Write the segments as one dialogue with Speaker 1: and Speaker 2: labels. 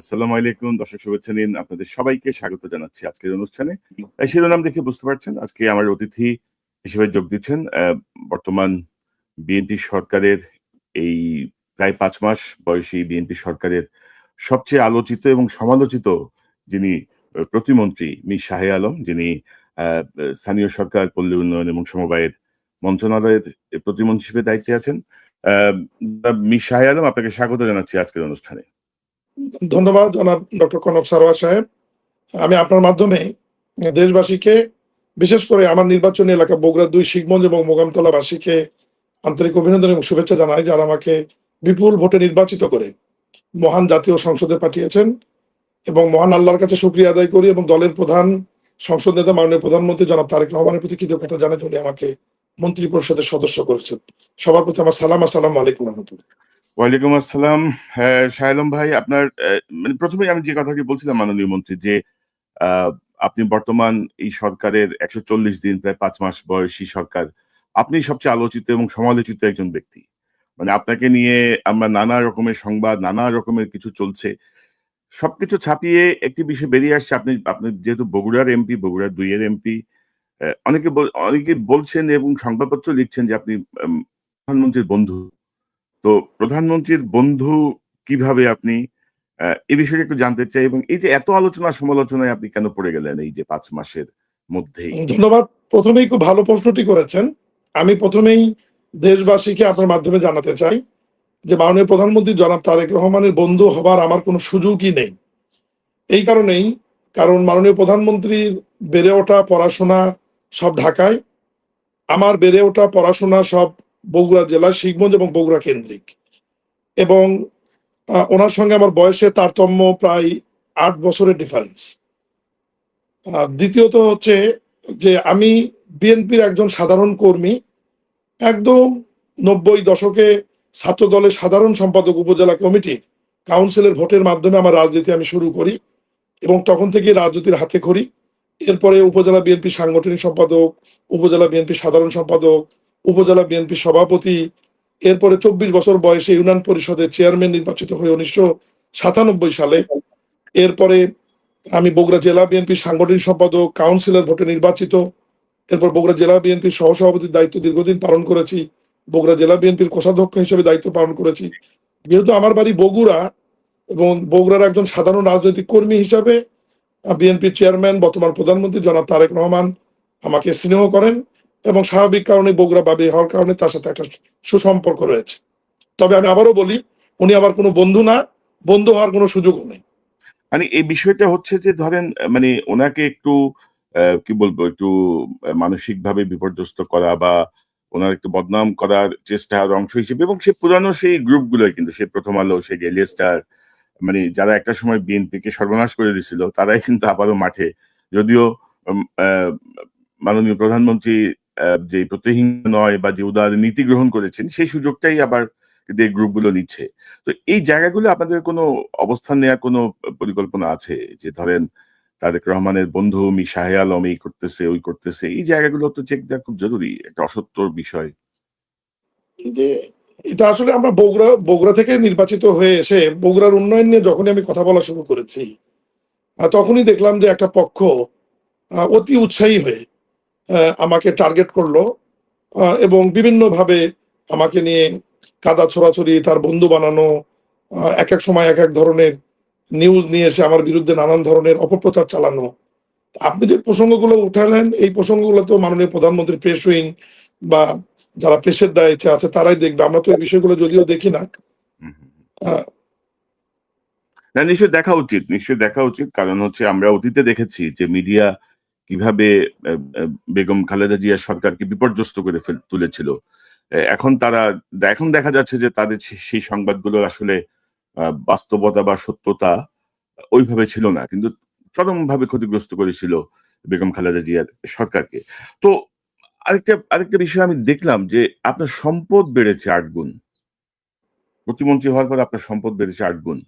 Speaker 1: আসসালামু আলাইকুম দর্শক, শুভেচ্ছা নিন। আপনাদের সবাইকে স্বাগত জানাচ্ছি আজকের অনুষ্ঠানে। শিরোনাম দেখে বুঝতে পারছেন আজকে আমার অতিথি হিসেবে যোগ দিচ্ছেন বর্তমান বিএনপি সরকারের এই প্রায় ৫ মাস বয়সী বিএনপি সরকারের সবচেয়ে আলোচিত এবং সমালোচিত যিনি প্রতিমন্ত্রী মীর শাহে আলম, যিনি আহ, স্থানীয় সরকার, পল্লী উন্নয়ন এবং সমবায়ের মন্ত্রণালয়ের প্রতিমন্ত্রী হিসেবে দায়িত্বে আছেন। আহ, মীর শাহে আলম, আপনাকে স্বাগত জানাচ্ছি আজকের অনুষ্ঠানে।
Speaker 2: ধন্যবাদ জনাব ডক্টর কনক সারোয়ার সাহেব। আমি আপনার মাধ্যমে দেশবাসীকে, বিশেষ করে আমার নির্বাচনী এলাকা বগুড়া ২ শিখগঞ্জ এবং মোগামতলা বাসীকে আন্তরিক অভিনন্দন এবং শুভেচ্ছা জানাই, যারা আমাকে বিপুল ভোটে নির্বাচিত করে মহান জাতীয় সংসদে পাঠিয়েছেন। এবং মহান আল্লাহর কাছে শুকরিয়া আদায় করি এবং দলের প্রধান সংসদ নেতা মাননীয় প্রধানমন্ত্রী জনাব তারেক রহমানের প্রতি কৃতজ্ঞতা জানাই, উনি আমাকে মন্ত্রী পরিষদের সদস্য করেছেন। সবার প্রতি আমার সালাম। আসসালামু আলাইকুম রহমতুল্লাহ।
Speaker 1: ওয়ালাইকুম আসসালাম। হ্যাঁ, শাহেলম ভাই, আপনার মানে প্রথমেই আমি যে কথাটি বলছিলাম মাননীয় মন্ত্রী, যে আহ, আপনি বর্তমান এই সরকারের ১৪০ দিন, প্রায় ৫ মাস বয়সী সরকার, আপনি সবচেয়ে আলোচিত এবং সমালোচিত একজন ব্যক্তি। মানে আপনাকে নিয়ে আমরা নানা রকমের সংবাদ, নানা রকমের কিছু চলছে, সবকিছু ছাপিয়ে একটি বিষয় বেরিয়ে আসছে। আপনি আপনি যেহেতু বগুড়ার এমপি, বগুড়ার ২ এর এমপি, অনেকে বলছেন এবং সংবাদপত্র লিখছেন যে আপনি প্রধানমন্ত্রীর বন্ধু। তো প্রধানমন্ত্রীর বন্ধু কিভাবে আপনি, এই বিষয়ে একটু জানতে চাই, এবং এই যে এত আলোচনা সমালোচনায় আপনি কেন পড়ে গেলেন এই যে ৫ মাসের মধ্যেই?
Speaker 2: ধন্যবাদ। প্রথমেই খুব ভালো প্রশ্নটি করেছেন। আমি প্রথমেই দেশবাসীকে আপনার মাধ্যমে জানাতে চাই যে মাননীয় প্রধানমন্ত্রী জনাব তারেক রহমানের বন্ধু হবার আমার কোনো সুযোগই নেই। এই কারণেই, কারণ মাননীয় প্রধানমন্ত্রীর বেড়ে ওঠা পড়াশোনা সব ঢাকায়, আমার বেড়ে ওঠা পড়াশোনা সব বগুড়া জেলা শিখগঞ্জ এবং বগুড়া কেন্দ্রিক। এবং ওনার সঙ্গে আমার বয়সের তারতম্য প্রায় ৮ বছরের ডিফারেন্স। দ্বিতীয়ত হচ্ছে যে আমি বিএনপির একজন সাধারণ কর্মী। একদম ৯০ দশকে ছাত্র দলের সাধারণ সম্পাদক, উপজেলা কমিটি, কাউন্সিলের ভোটের মাধ্যমে আমার রাজনীতি আমি শুরু করি এবং তখন থেকে রাজনীতির হাতে খড়ি। এরপরে উপজেলা বিএনপি সাংগঠনিক সম্পাদক, উপজেলা বিএনপি সাধারণ সম্পাদক, উপজেলা বিএনপি সভাপতি, এরপরে ২৪ বছর বয়সে ইউনিয়ন পরিষদের চেয়ারম্যান নির্বাচিত হয়ে ১৯৯৭ সালে। এরপরে আমি বগুড়া জেলা বিএনপি সাংগঠনিক সম্পাদক, কাউন্সিলর ভোটে নির্বাচিত। এরপর বগুড়া জেলা বিএনপির সহসভাপতির দায়িত্ব দীর্ঘদিন পালন করেছি। বগুড়া জেলা বিএনপির কোষাধ্যক্ষ হিসেবে দায়িত্ব পালন করেছি। যেহেতু আমার বাড়ি বগুড়া এবং বগুড়ার একজন সাধারণ রাজনৈতিক কর্মী হিসাবে বিএনপির চেয়ারম্যান বর্তমান প্রধানমন্ত্রী জনাব তারেক রহমান আমাকে স্নেহ করেন এবং স্বাভাবিক কারণে বগুড়া বাড়ি হওয়ার কারণে তার সাথে একটা সুসম্পর্ক রয়েছে। তবে আমি আবারও বলি, উনি আমার কোনো বন্ধু না, বন্ধু হওয়ার কোনো সুযোগও নেই।
Speaker 1: মানে এই বিষয়টা হচ্ছে যে ধরেন, মানে ওনাকে একটু কি বলবো, একটু মানসিকভাবে বিপর্যস্ত করা বা ওনার একটু বদনাম করার চেষ্টার অংশ হিসেবে, এবং সে পুরানো সেই গ্রুপগুলো, কিন্তু সে প্রথম আলো, সে ডেইলি স্টার, মানে যারা একটা সময় বিএনপিকে সর্বনাশ করে দিছিল, তারাই কিন্তু আবারও মাঠে। যদিও মাননীয় প্রধানমন্ত্রী যে প্রতিহিংসা নয় বা যে উদার নীতি গ্রহণ করেছেন, সেই সুযোগটাই আবার কিন্তু এই গ্রুপগুলো নিচ্ছে। তো এই জায়গাগুলো আপনাদের কোনো অবস্থান নেওয়ার কোনো পরিকল্পনা আছে? যে ধরেন তারেক রহমানের বন্ধু মীর শাহে আলম এই করতেছে, ওই করতেছে, এই জায়গাগুলো তো চেক দেওয়া খুব জরুরি, একটা অসত্যর বিষয়।
Speaker 2: যে এটা আসলে আমরা বগুড়া থেকে নির্বাচিত হয়ে এসে বগুড়ার উন্নয়ন নিয়ে যখনই আমি কথা বলা শুরু করেছি, তখনই দেখলাম যে একটা পক্ষ অতি উৎসাহী হয়ে আমাকে টার্গেট করলো এবং বিভিন্নভাবে আমাকে নিয়ে কাদা ছোড়াছড়ি, তার বন্ধু বানানো, এক এক সময় এক এক ধরনের নিউজ নিয়ে এসে আমার বিরুদ্ধে নানান ধরনের অপপ্রচার চালানো। আপনি যে প্রসঙ্গগুলো উঠালেন, এই প্রসঙ্গগুলো তো মাননীয় প্রধানমন্ত্রী প্রেস উইং বা যারা প্রেসের দায়িত্বে আছে তারাই দেখবে। আমরা তো এই বিষয়গুলো যদিও দেখি না।
Speaker 1: হুম, হুম, হুম। না, নিশ্চয়ই দেখা উচিত, নিশ্চয়ই দেখা উচিত। কারণ হচ্ছে আমরা অতীতে দেখেছি যে মিডিয়া কিভাবে বেগম খালেদা জিয়ার সরকারকে বিপর্যস্ত করে তুলেছিল। এখন দেখা যাচ্ছে যে তাদের সেই সংবাদগুলো আসলে বাস্তবতা বা সত্যতা ওইভাবে ছিল না, কিন্তু চরমভাবে ক্ষতিগ্রস্ত করেছিল বেগম খালেদা জিয়ার সরকারকে। তো আরেকটা বিষয় আমি দেখলাম যে আপনার সম্পদ বেড়েছে ৮ গুণ। প্রতিমন্ত্রী হওয়ার পর আপনার সম্পদ বেড়েছে ৮ গুণ।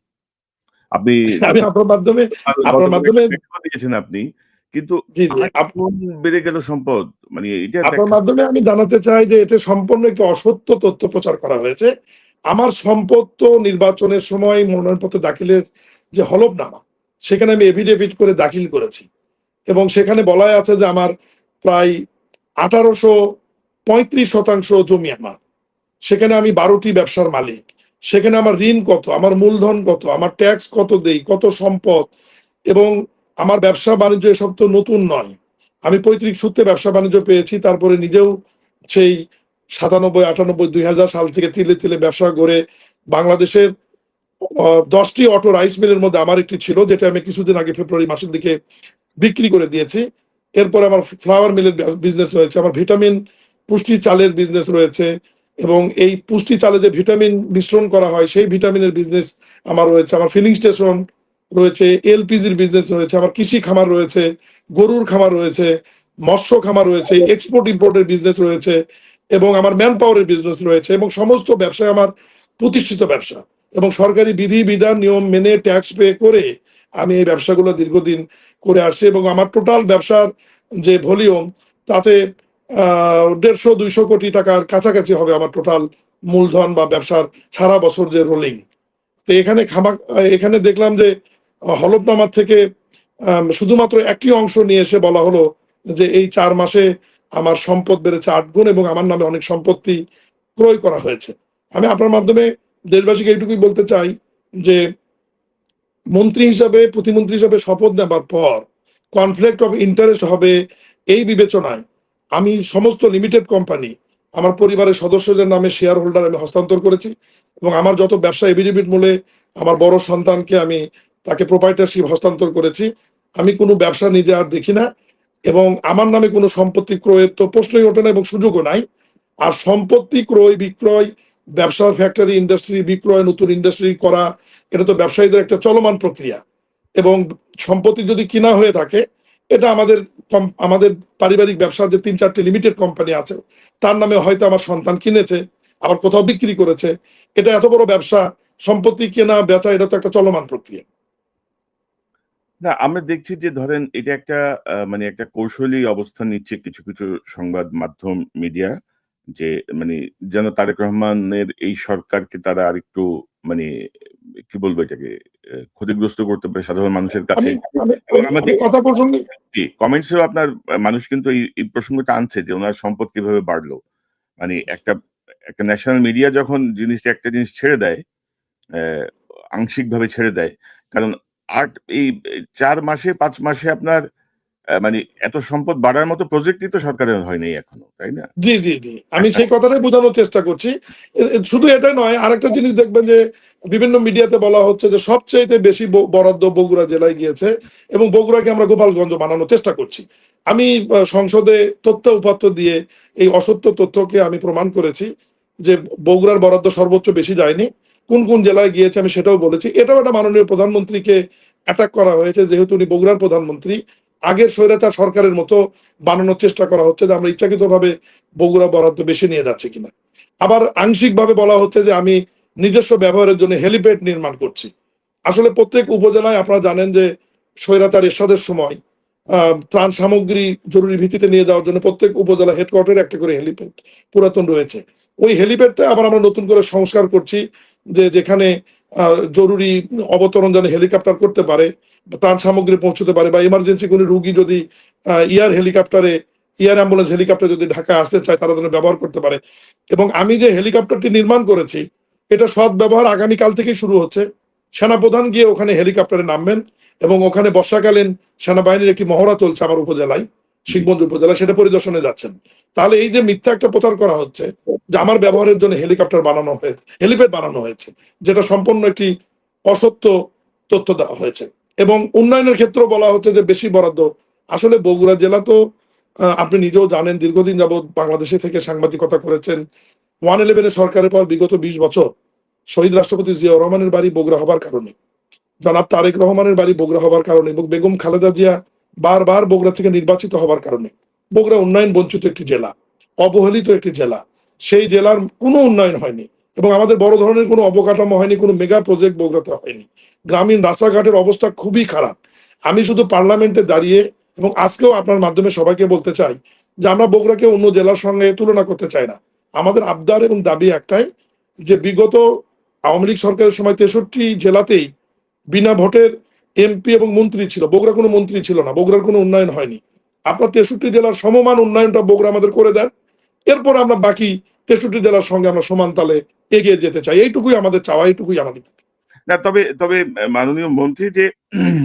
Speaker 1: আপনি
Speaker 2: আমি আপনার মাধ্যমে
Speaker 1: দিয়েছেন আপনি, কিন্তু
Speaker 2: জি জি
Speaker 1: ৮ গুণ বেড়ে গেল সম্পদ। মানে এটা
Speaker 2: আপনার মাধ্যমে আমি জানাতে চাই যে এটা সম্পূর্ণ একটি অসত্য তথ্য প্রচার করা হয়েছে। আমার সম্পদ তো নির্বাচনের সময় মনোনয়নপত্র দাখিলের যে হলফনামা, সেখানে আমি এফিডেভিট করে দাখিল করেছি এবং সেখানে বলা আছে যে আমার প্রায় 1835% জমি আমার, সেখানে আমি 12টি ব্যবসার মালিক, সেখানে আমার ঋণ কত, আমার মূলধন কত, আমার ট্যাক্স কত দেই, কত সম্পদ, এবং আমার ব্যবসা বাণিজ্য এসব তো নতুন নয়। আমি পৈতৃক সূত্রে ব্যবসা বাণিজ্য পেয়েছি, তারপরে নিজেও সেই 97, 98, 2000 সাল থেকে তিলে তিলে ব্যবসা করে বাংলাদেশের 10টি অটো রাইস মিলের মধ্যে আমার একটি ছিল, যেটা আমি কিছুদিন আগে ফেব্রুয়ারি মাসের দিকে বিক্রি করে দিয়েছি। এরপরে আমার ফ্লাওয়ার মিলের বিজনেস রয়েছে, আমার ভিটামিন পুষ্টি চালের বিজনেস রয়েছে, এবং এই পুষ্টি চালে যে ভিটামিন মিশ্রণ করা হয় সেই ভিটামিনের বিজনেস আমার রয়েছে, আমার ফিলিং স্টেশন রয়েছে, এলপিজির বিজনেস রয়েছে, আমার কৃষি খামার রয়েছে, গরুর খামার রয়েছে, মৎস্য খামার রয়েছে, এক্সপোর্ট ইম্পোর্টের বিজনেস রয়েছে, এবং আমার ম্যান পাওয়ারের বিজনেস রয়েছে, এবং সমস্ত ব্যবসায় আমার প্রতিষ্ঠিত ব্যবসা, এবং সরকারি বিধি বিধান নিয়ম মেনে ট্যাক্স পে করে আমি এই ব্যবসাগুলো দীর্ঘদিন করে আসছি, এবং আমার টোটাল ব্যবসার যে ভলিউম তাতে 150-200 কোটি টাকার কাছাকাছি হবে আমার টোটাল মূলধন বা ব্যবসার সারা বছর যে রোলিং। তো এখানে দেখলাম যে হলফনামার থেকে শুধুমাত্র একটি অংশ নিয়ে এসে বলা হলো যে এই 4 মাসে আমার সম্পদ বেড়েছে 8 গুণ এবং আমার নামে অনেক সম্পত্তি ক্রয় করা হয়েছে। আমি আপনার মাধ্যমে দেশবাসীকে এইটুকুই বলতে চাই যে মন্ত্রী হিসাবে, প্রতিমন্ত্রী হিসাবে শপথ নেবার পর কনফ্লিক্ট অফ ইন্টারেস্ট হবে এই বিবেচনায় আমি সমস্ত লিমিটেড কোম্পানি আমার পরিবারের সদস্যদের নামে শেয়ার হোল্ডার আমি হস্তান্তর করেছি, এবং আমার যত ব্যবসা এফিডেভিট মূলে আমার বড় সন্তানকে আমি তাকে প্রোপাইটারশিপ হস্তান্তর করেছি। আমি কোনো ব্যবসা নিজে আর দেখি না, এবং আমার নামে কোনো সম্পত্তি ক্রয়ের তো প্রশ্নই ওঠে না এবং সুযোগও নাই। আর সম্পত্তি ক্রয় বিক্রয়, ব্যবসার ফ্যাক্টরি ইন্ডাস্ট্রি বিক্রয়, নতুন ইন্ডাস্ট্রি করা, এটা তো ব্যবসায়ীদের একটা চলমান প্রক্রিয়া, এবং সম্পত্তি যদি কিনা হয়ে থাকে এটা আমাদের পারিবারিক ব্যবসার যে 3-4টি লিমিটেড কোম্পানি আছে তার নামে হয়তো আমার সন্তান কিনেছে, আবার কোথাও বিক্রি করেছে। এটা এত বড় ব্যবসা, সম্পত্তি কেনা বেচা এটা তো একটা চলমান প্রক্রিয়া।
Speaker 1: না, আমরা দেখছি যে ধরেন এটা একটা মানে একটা কৌশলী অবস্থান নিচ্ছে কিছু কিছু সংবাদ মাধ্যম মিডিয়া, যে মানে যেন তারেক রহমানের এই সরকারকে তারা আরেকটু মানে কি বলবো এটাকে ক্ষতিগ্রস্ত করতে পারে সাধারণ মানুষের কাছে।
Speaker 2: আমি আমি
Speaker 1: এবং
Speaker 2: আমি
Speaker 1: আমরা
Speaker 2: আমি
Speaker 1: দেখছি
Speaker 2: কথা প্রসঙ্গে
Speaker 1: কমেন্টসেও আপনার মানুষ কিন্তু এই প্রসঙ্গটা আনছে যে ওনার সম্পদ কিভাবে বাড়লো। মানে একটা একটা ন্যাশনাল মিডিয়া যখন একটা জিনিস ছেড়ে দেয়, আহ, আংশিকভাবে ছেড়ে দেয়, কারণ এই 4 মাসে 5 মাসে আপনার মানে এত সম্পদ বাড়ার মতো প্রজেক্টই তো সরকারের হয়নি এখনো, তাই না?
Speaker 2: জি জি জি, আমি সেই কথাটাই বোঝানোর চেষ্টা করছি। শুধু এটা নয়, আরেকটা জিনিস দেখবেন যে বিভিন্ন মিডিয়াতে বলা হচ্ছে যে সবচেয়ে বেশি বরাদ্দ বগুড়া জেলায় গিয়েছে, এবং বগুড়াকে আমরা গোপালগঞ্জ বানানোর চেষ্টা করছি। আমি সংসদে তথ্য উপাত্ত দিয়ে এই অসত্য তথ্যকে আমি প্রমাণ করেছি যে বগুড়ার বরাদ্দ সর্বোচ্চ বেশি যায়নি, কোন কোন জেলায় গিয়েছে আমি সেটাও বলেছি। এটাও একটা মাননীয় প্রধানমন্ত্রীকে অ্যাটাক করা হয়েছে, যেহেতু উনি বগুড়ার প্রধানমন্ত্রী। আগের স্বৈরাচার সরকারের মতো বানানোর চেষ্টা করা হচ্ছে যে আমরা ইচ্ছাকৃতভাবে বগুড়া বরাদ্দ বেশি নিয়ে যাচ্ছে কিনা। আবার আংশিকভাবে বলা হচ্ছে যে আমি নিজস্ব ব্যবহারের জন্য হেলিপ্যাড নির্মাণ করছি। আসলে প্রত্যেক উপজেলায় আপনারা জানেন যে স্বৈরাচার এরশাদের সময় ত্রাণ সামগ্রী জরুরি ভিত্তিতে নিয়ে যাওয়ার জন্য প্রত্যেক উপজেলা হেডকোয়ার্টারে একটা করে হেলিপ্যাড পুরাতন রয়েছে। ওই হেলিপ্যাডটা আবার আমরা নতুন করে সংস্কার করছি, যে যেখানে জরুরি অবতরণ যেন হেলিকপ্টার করতে পারে, ত্রাণ সামগ্রী পৌঁছতে পারে, বা ইমার্জেন্সি কোনো রুগী যদি এয়ার অ্যাম্বুলেন্স হেলিকপ্টার যদি ঢাকা আসতে চায় তারা যেন ব্যবহার করতে পারে। এবং আমি যে হেলিকপ্টারটি নির্মাণ করেছি এটা সৎ ব্যবহার আগামীকাল থেকেই শুরু হচ্ছে। সেনাপ্রধান গিয়ে ওখানে হেলিকপ্টারে নামবেন, এবং ওখানে বর্ষাকালীন সেনাবাহিনীর একটি মহড়া চলছে আমার উপজেলায়, শিখগঞ্জ উপজেলায়, সেটা পরিদর্শনে যাচ্ছেন। তাহলে এই যে মিথ্যা একটা প্রচার করা হচ্ছে যে আমার ব্যবহারের জন্য হেলিপ্যাড বানানো হয়েছে, যেটা সম্পূর্ণ একটি অসত্য তথ্য দেওয়া হয়েছে। এবং উন্নয়নের ক্ষেত্রে বলা হচ্ছে যে বেশি বরাদ্দ। আসলে বগুড়া জেলা তো আপনি নিজেও জানেন, দীর্ঘদিন যাবৎ বাংলাদেশে থেকে সাংবাদিকতা করেছেন। 111 সরকারের পর বিগত 20 বছর শহীদ রাষ্ট্রপতি জিয়াউর রহমানের বাড়ি বগুড়া হবার কারণে, জনাব তারেক রহমানের বাড়ি বগুড়া হবার কারণে, এবং বেগম খালেদা জিয়া বারবার বগুড়া থেকে নির্বাচিত হবার কারণে বগুড়া উন্নয়ন বঞ্চিত একটি জেলা, অবহেলিত একটি জেলা। সেই জেলার কোনো উন্নয়ন হয়নি, এবং আমাদের বড় ধরনের কোনো অবকাঠামো হয়নি, কোনো মেগা প্রজেক্ট বগুড়াতে হয়নি। গ্রামীণ রাস্তাঘাটের অবস্থা খুবই খারাপ। আমি শুধু পার্লামেন্টে দাঁড়িয়ে এবং আজকেও আপনার মাধ্যমে সবাইকে বলতে চাই যে আমরা বগুড়াকে অন্য জেলার সঙ্গে তুলনা করতে চাই না। আমাদের আবদার এবং দাবি একটাই, যে বিগত আওয়ামী লীগ সরকারের সময় 63 জেলাতেই বিনা ভোটের এমপি এবং মন্ত্রী ছিল, বগুড়া কোনো মন্ত্রী ছিল না, বগুড়ার কোনো উন্নয়ন হয়নি। আপনার 63 জেলার সমমান উন্নয়নটা বগুড়া আমাদের করে দেন, এরপর আমরা বাকি 63 জেলার সঙ্গে আমরা সমান তালে এগিয়ে যেতে চাই। এইটুকুই আমাদের চাওয়া, এইটুকুই আমাদের।
Speaker 1: না, তবে তবে মাননীয় মন্ত্রী যে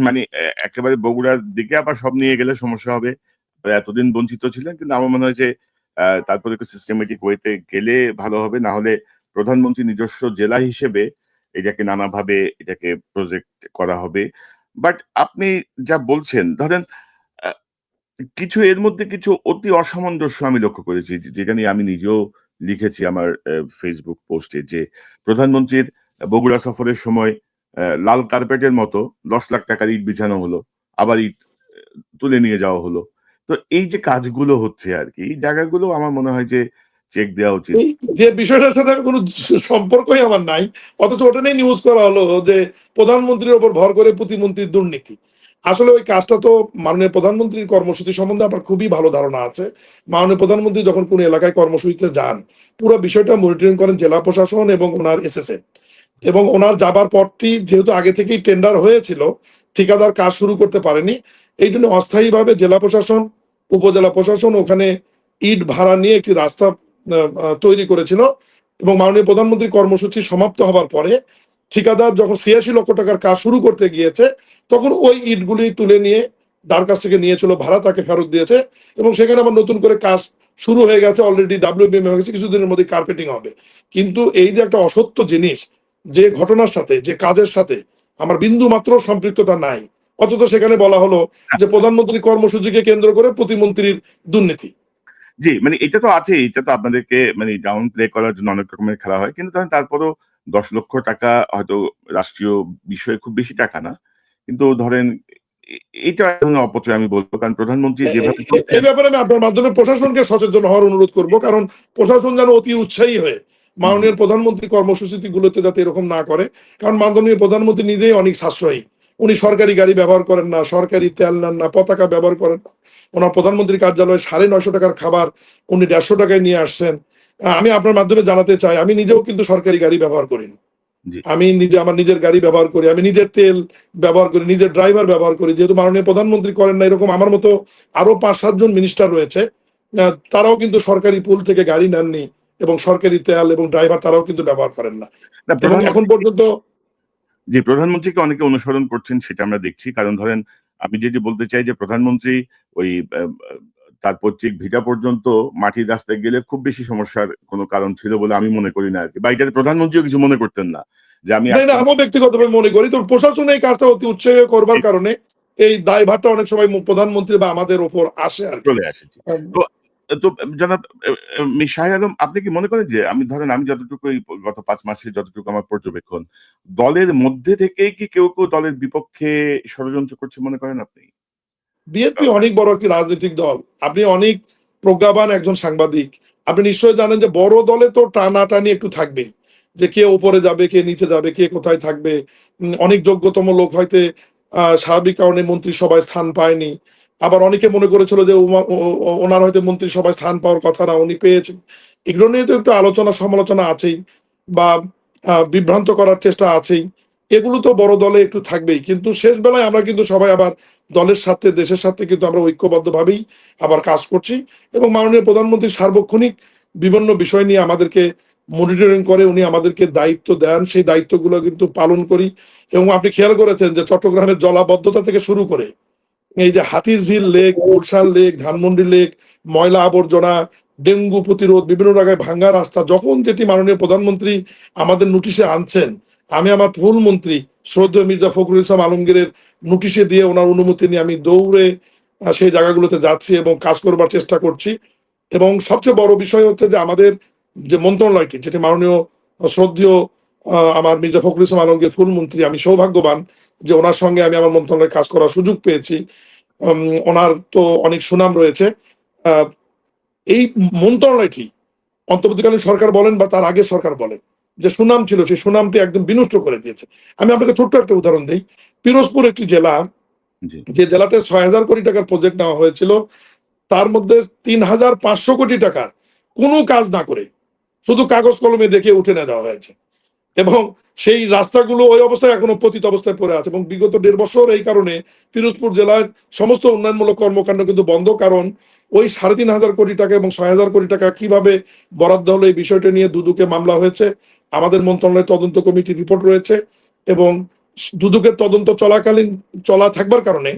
Speaker 1: মানে একেবারে বগুড়ার দিকে আবার সব নিয়ে গেলে সমস্যা হবে। এতদিন বঞ্চিত ছিলেন, কিন্তু আমার মনে হয় যে তারপরে একটু সিস্টেমেটিক ওয়েতে গেলে ভালো হবে। না হলে প্রধানমন্ত্রী নিজস্ব জেলা হিসেবে এটাকে নানাভাবে এটাকে প্রজেক্ট করা হবে। বাট আপনি যা বলছেন, ধরেন আ কিছু এর মধ্যে কিছু অতি অসামঞ্জস্য আমি লক্ষ্য করেছি, যেটা নিয়ে আমি নিজেও লিখেছি আমার ফেসবুক পোস্টে, যে প্রধানমন্ত্রীর বগুড়া সফরের সময় লাল কার্পেটের মতো ১০ লাখ টাকার ইট বিছানো হলো, আবার ইট তুলে নিয়ে যাওয়া হলো। তো এই যে কাজগুলো হচ্ছে আরকি, এই জায়গাগুলো আমার মনে হয় যে চেক দেওয়া উচিত।
Speaker 2: এই যে বিষয়টার সাথে আমি কোনো সম্পর্কই আমার নাই, অথচ ওটা নিয়ে নিউজ করা হলো যে প্রধানমন্ত্রীর উপর ভর করে প্রতিমন্ত্রীর দুর্নীতি। আসলে ওই কাজটা তো মাননীয় প্রধানমন্ত্রীর কর্মসূচি সম্বন্ধে আপনার খুবই ভালো ধারণা আছে। মাননীয় প্রধানমন্ত্রী যখন কোনো এলাকায় কর্মসূচিতে যান, পুরো বিষয়টা মনিটরিং করেন জেলা প্রশাসন এবং ওনার এসএসএফ। এবং ওনার যাবার পরটি যেহেতু আগে থেকেই টেন্ডার হয়েছিল, ঠিকাদার কাজ শুরু করতে পারেনি, এই জন্য অস্থায়ীভাবে জেলা প্রশাসন, উপজেলা প্রশাসন ওখানে ইট ভাড়া নিয়ে একটি রাস্তা তৈরি করেছিল। এবং মাননীয় প্রধানমন্ত্রী কর্মসূচি সমাপ্ত হবার পরে ঠিকাদার যখন ৮৬ লক্ষ টাকার কাজ শুরু করতে গিয়েছে, তখন ওই ইটগুলি তুলে নিয়ে তার কাছ থেকে নিয়েছিল ভাড়া, তাকে ফেরত দিয়েছে। এবং সেখানে আবার নতুন করে কাজ শুরু হয়ে গেছে, অলরেডি ডাব্লিউবিএম হয়ে গেছে, কিছুদিনের মধ্যে কার্পেটিং হবে। কিন্তু এই যে একটা অসত্য জিনিস, যে ঘটনার সাথে, যে কাজের সাথে আমার বিন্দু মাত্র সম্পৃক্ততা নাই, অথচ সেখানে বলা হলো যে প্রধানমন্ত্রী কর্মসূচিকে কেন্দ্র করে প্রতিমন্ত্রীর দুর্নীতি।
Speaker 1: জি, মানে এটা তো আছেই। এটা তো আপনাদেরকে মানে ডাউন প্লে করার জন্য অনেক রকমের খেলা হয়। কিন্তু ধরেন তারপরও ৳১০,০০,০০০ হয়তো রাষ্ট্রীয় বিষয়ে খুব বেশি টাকা না। কিন্তু ধরেন এ এটা এক ধরনের অপচয় আমি বলব। কারণ প্রধানমন্ত্রী যেভাবে
Speaker 2: এই
Speaker 1: চলছেন।
Speaker 2: ব্যাপারে আমি আপনার মাধ্যমে প্রশাসনকে সচেতন হওয়ার অনুরোধ করব, কারণ প্রশাসন যেন অতি উৎসাহী হয়ে
Speaker 1: জি,
Speaker 2: মাননীয় প্রধানমন্ত্রী কর্মসূচিগুলোতে যাতে এরকম না করে। কারণ মাননীয় প্রধানমন্ত্রী নিজেই অনেক সাশ্রয়ী, উনি সরকারি গাড়ি ব্যবহার করেন না, সরকারি তেল নেন না, পতাকা ব্যবহার করেন না। ওনার প্রধানমন্ত্রী কার্যালয়ে ৯৫০ টাকার খাবার উনি ১৫০ টাকায় নিয়ে আসছেন। আমি আপনার মাধ্যমে জানাতে চাই, আমি নিজেও কিন্তু সরকারি গাড়ি ব্যবহার করি না।
Speaker 1: জি।
Speaker 2: আমি নিজে আমার নিজের গাড়ি ব্যবহার করি, আমি নিজের তেল ব্যবহার করি, নিজের ড্রাইভার ব্যবহার করি। যেহেতু মাননীয় প্রধানমন্ত্রী করেন না, এরকম আমার মতো আরো ৫-৭ জন মিনিস্টার রয়েছে, তারাও কিন্তু সরকারি পুল থেকে গাড়ি নেননি এবং সরকারি তেল এবং ড্রাইভার তারাও কিন্তু ব্যবহার করেন না।
Speaker 1: না,
Speaker 2: এবং এখন
Speaker 1: প্রধানমন্ত্রী
Speaker 2: পর্যন্ত
Speaker 1: জি, প্রধানমন্ত্রীকে অনেকে অনুসরণ করছেন সেটা আমরা দেখছি। কারণ ধরেন আমি যেটি বলতে চাই যে প্রধানমন্ত্রী ওই আ আ তার পৈতৃক ভিটা পর্যন্ত মাটির রাস্তায় গেলে খুব বেশি সমস্যার কোনো কারণ ছিল বলে আমি মনে করি না আরকি। বা এটাতে প্রধানমন্ত্রীও কিছু মনে করতেন না। যে আমি
Speaker 2: না,
Speaker 1: আসলাম।
Speaker 2: আমিও ব্যক্তিগতভাবে মনে করি তো প্রশাসন এই কাজটা অতি উৎসাহে করবার কারণে এই দায়ভারটা অনেক সময় প্রধানমন্ত্রী বা আমাদের উপর আসে আর কি।
Speaker 1: চলে এসেছি। তো তো জনাব শাহ আলম, আপনি কি মনে করেন যে আমি যতটুকু এই গত ৫ মাসে যতটুকু আমার পর্যবেক্ষণ, দলের মধ্যে থেকেই কি কেউ দলের বিপক্ষে ষড়যন্ত্র করছে মনে করেন আপনি?
Speaker 2: বিএনপি অনেক বড় একটি রাজনৈতিক দল। আপনি অনেক প্রজ্ঞাবান একজন সাংবাদিক। আপনি নিশ্চয়ই জানেন যে বড় দলে তো টানাটানি একটু থাকবেই। যে কে উপরে যাবে, কে নিচে যাবে, কে কোথায় থাকবে। অনেক যোগ্যতম লোক হয়তো স্বাভাবিক কারণে মন্ত্রিসভায় স্থান পায়নি। আবার অনেকে মনে করেছিল যে ওনার হয়তো মন্ত্রিসভায় স্থান পাওয়ার কথা না, উনি পেয়েছেন। এগুলো নিয়ে তো একটু আলোচনা সমালোচনা আছেই, বা বিভ্রান্ত করার চেষ্টা আছেই। এগুলো তো বড় দলে একটু থাকবেই। কিন্তু শেষ বেলায় আমরা কিন্তু সবাই আবার দলের স্বার্থে, দেশের স্বার্থে কিন্তু আমরা ঐক্যবদ্ধভাবেই আবার কাজ করছি। এবং মাননীয় প্রধানমন্ত্রী সার্বক্ষণিক বিভিন্ন বিষয় নিয়ে আমাদেরকে মনিটরিং করে, উনি আমাদেরকে দায়িত্ব দেন, সেই দায়িত্বগুলো কিন্তু পালন করি। এবং আপনি খেয়াল করেছেন যে চট্টগ্রামের জলাবদ্ধতা থেকে শুরু করে এই যে Hatirjheel lake, Gulshan lake, Dhanmondi lake, ময়লা আবর্জনা, ডেঙ্গু প্রতিরোধ, বিভিন্ন জায়গায় ভাঙ্গা রাস্তা, যখন যেটি মাননীয় প্রধানমন্ত্রী আমাদের নোটিশে আনছেন, আমি আমার ফুল মন্ত্রী শ্রদ্ধেয় মির্জা ফখরুল ইসলাম আলমগীরের নোটিশে দিয়ে ওনার অনুমতি নিয়ে আমি দৌড়ে সেই জায়গাগুলোতে যাচ্ছি এবং কাজ করবার চেষ্টা করছি। এবং সবচেয়ে বড় বিষয় হচ্ছে যে আমাদের যে মন্ত্রণালয়টি, যেটি মাননীয় শ্রদ্ধেয় আমার মির্জা ফখরুল ইসলাম আলমগীর ফুল মন্ত্রী, আমি সৌভাগ্যবান যে ওনার সঙ্গে আমি আমার মন্ত্রণালয়ে কাজ করার সুযোগ পেয়েছি। ওনার তো অনেক সুনাম রয়েছে। আহ, এই মন্ত্রণালয়টি অন্তর্বর্তীকালীন সরকার বলেন বা তার আগের সরকার বলেন, যে সুনাম ছিল সেই সুনামটি একদম বিনষ্ট করে দিয়েছে। আমি আপনাকে ছোট্ট একটা উদাহরণ দিই। পিরোজপুর একটি জেলা,
Speaker 1: জি।
Speaker 2: যে জেলাতে ৬,০০০ কোটি টাকার প্রজেক্ট নেওয়া হয়েছিল, তার মধ্যে ৩,৫০০ কোটি টাকার কোনো কাজ না করে শুধু কাগজ কলমে দেখে উঠে না দেওয়া হয়েছে। এবং সেই রাস্তাগুলো ওই অবস্থায় এখনো পতিত অবস্থায় পড়ে আছে এবং বিগত 1.5 বছর এই কারণে পিরোজপুর জেলার সমস্ত উন্নয়নমূলক কর্মকাণ্ড কিন্তু বন্ধ। কারণ ওই 3,500 কোটি টাকা এবং 6,000 কোটি টাকা কিভাবে বরাদ্দ হলো এই বিষয়টা নিয়ে দুদকে মামলা হয়েছে। আমাদের মন্ত্রণালয়ের তদন্ত কমিটির রিপোর্ট রয়েছে এবং দুদকের তদন্ত চলা থাকবার কারণে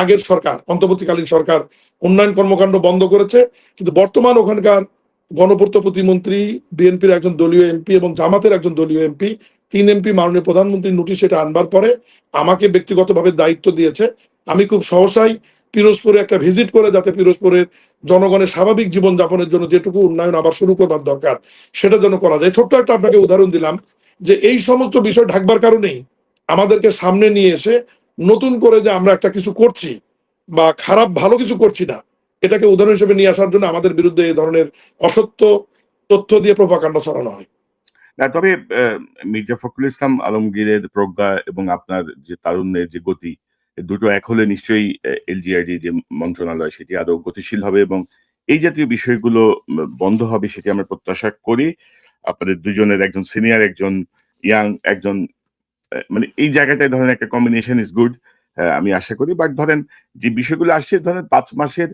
Speaker 2: আগের সরকার, অন্তর্বর্তীকালীন সরকার উন্নয়ন কর্মকাণ্ড বন্ধ করেছে। কিন্তু বর্তমান ওখানকার গণপূর্ত প্রতিমন্ত্রী, বিএনপির একজন দলীয় এমপি এবং জামাতের একজন দলীয় এমপি, 3 এমপি মাননীয় প্রধানমন্ত্রীর নোটিশ এটা আনবার পরে আমাকে ব্যক্তিগতভাবে দায়িত্ব দিয়েছে। আমি খুব সহসাই পিরোজপুরে একটা ভিজিট করে যাতে পিরোজপুরের জনগণের স্বাভাবিক জীবনযাপনের জন্য যেটুকু উন্নয়ন আবার শুরু করবার দরকার সেটা যেন করা যায়। ছোট্ট একটা আপনাকে উদাহরণ দিলাম যে এই সমস্ত বিষয় ঢাকবার কারণেই আমাদেরকে সামনে নিয়ে এসে নতুন করে যে আমরা একটা কিছু করছি বা খারাপ ভালো কিছু করছি না, এটাকে উদাহরণ হিসেবে নিয়ে আসার জন্য আমাদের বিরুদ্ধে এই ধরনের অসত্য তথ্য দিয়ে প্রোপাগান্ডা ছড়ানো হয়।
Speaker 1: না, তবে মির্জা ফখরুল ইসলাম আলমগীরের প্রজ্ঞা এবং আপনার যে তারুণ্যের যে গতি, দুটো এক হলে নিশ্চয়ই এলজিআইডি যে মন্ত্রণালয় সেটি আরো গতিশীল হবে এবং এই জাতীয় বিষয়গুলো বন্ধ হবে সেটি আমরা প্রত্যাশা করি। আপনাদের দুজনের, একজন সিনিয়র, একজন ইয়াং, একজন মানে এই জায়গাটায় ধরেন একটা কম্বিনেশন ইজ গুড, আমি আশা করি। বাট ধরেন যে বিষয়গুলো আসছে ধরেন 5 মাসের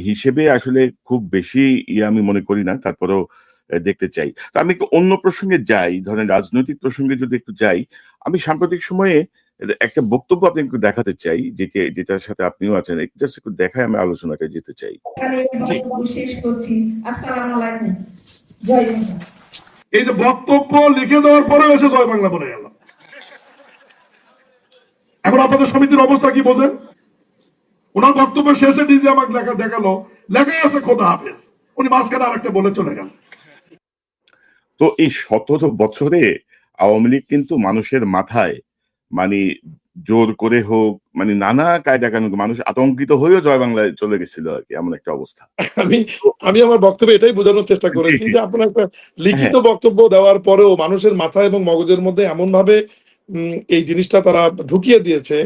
Speaker 1: হিসেবে আসলে খুব বেশি আমি মনে করি না, তারপরেও দেখতে চাই। তো আমি একটু অন্য প্রসঙ্গে যাই, ধরেন রাজনৈতিক প্রসঙ্গে যদি একটু যাই, আমি সাম্প্রতিক সময়ে একটা বক্তব্য আপনাকে দেখাতে চাই, যেটার সাথে আপনিও আছেন, জাস্ট একটু দেখায় আমি আলোচনাটা যেতে চাই।
Speaker 3: শেষ করছি। আসসালামু আলাইকুম, জয় বাংলা।
Speaker 2: এই যে বক্তব্য লিখে দেওয়ার পরে এসে জয় বাংলা বলে গেল। এখন আপনাদের সমিতির অবস্থা কি বোঝেন? ওনার বক্তব্য শেষে ডিজি আমাকে দেখালো লেখা আছে খোদা হাফেজ, উনি মাঝখানে আরেকটা বলে চলে গেল।
Speaker 1: তো এই 17 বছরে আওয়ামী লীগ কিন্তু মানুষের মাথায় মানে জোর করে হোক, মানে নানা কায়দা কানুন, মানুষ আতঙ্কিত হয়েও জয় বাংলায় চলে গেছিল আর কি, এমন একটা অবস্থা।
Speaker 2: আমি আমি আমার বক্তব্যে এটাই বোঝানোর চেষ্টা
Speaker 1: জি,
Speaker 2: করেছি
Speaker 1: জি।
Speaker 2: যে আপনার একটা লিখিত
Speaker 1: হ্যাঁ,
Speaker 2: বক্তব্য দেওয়ার পরেও মানুষের মাথা এবং মগজের মধ্যে এমন ভাবে এই জিনিসটা তারা ঢুকিয়ে দিয়েছে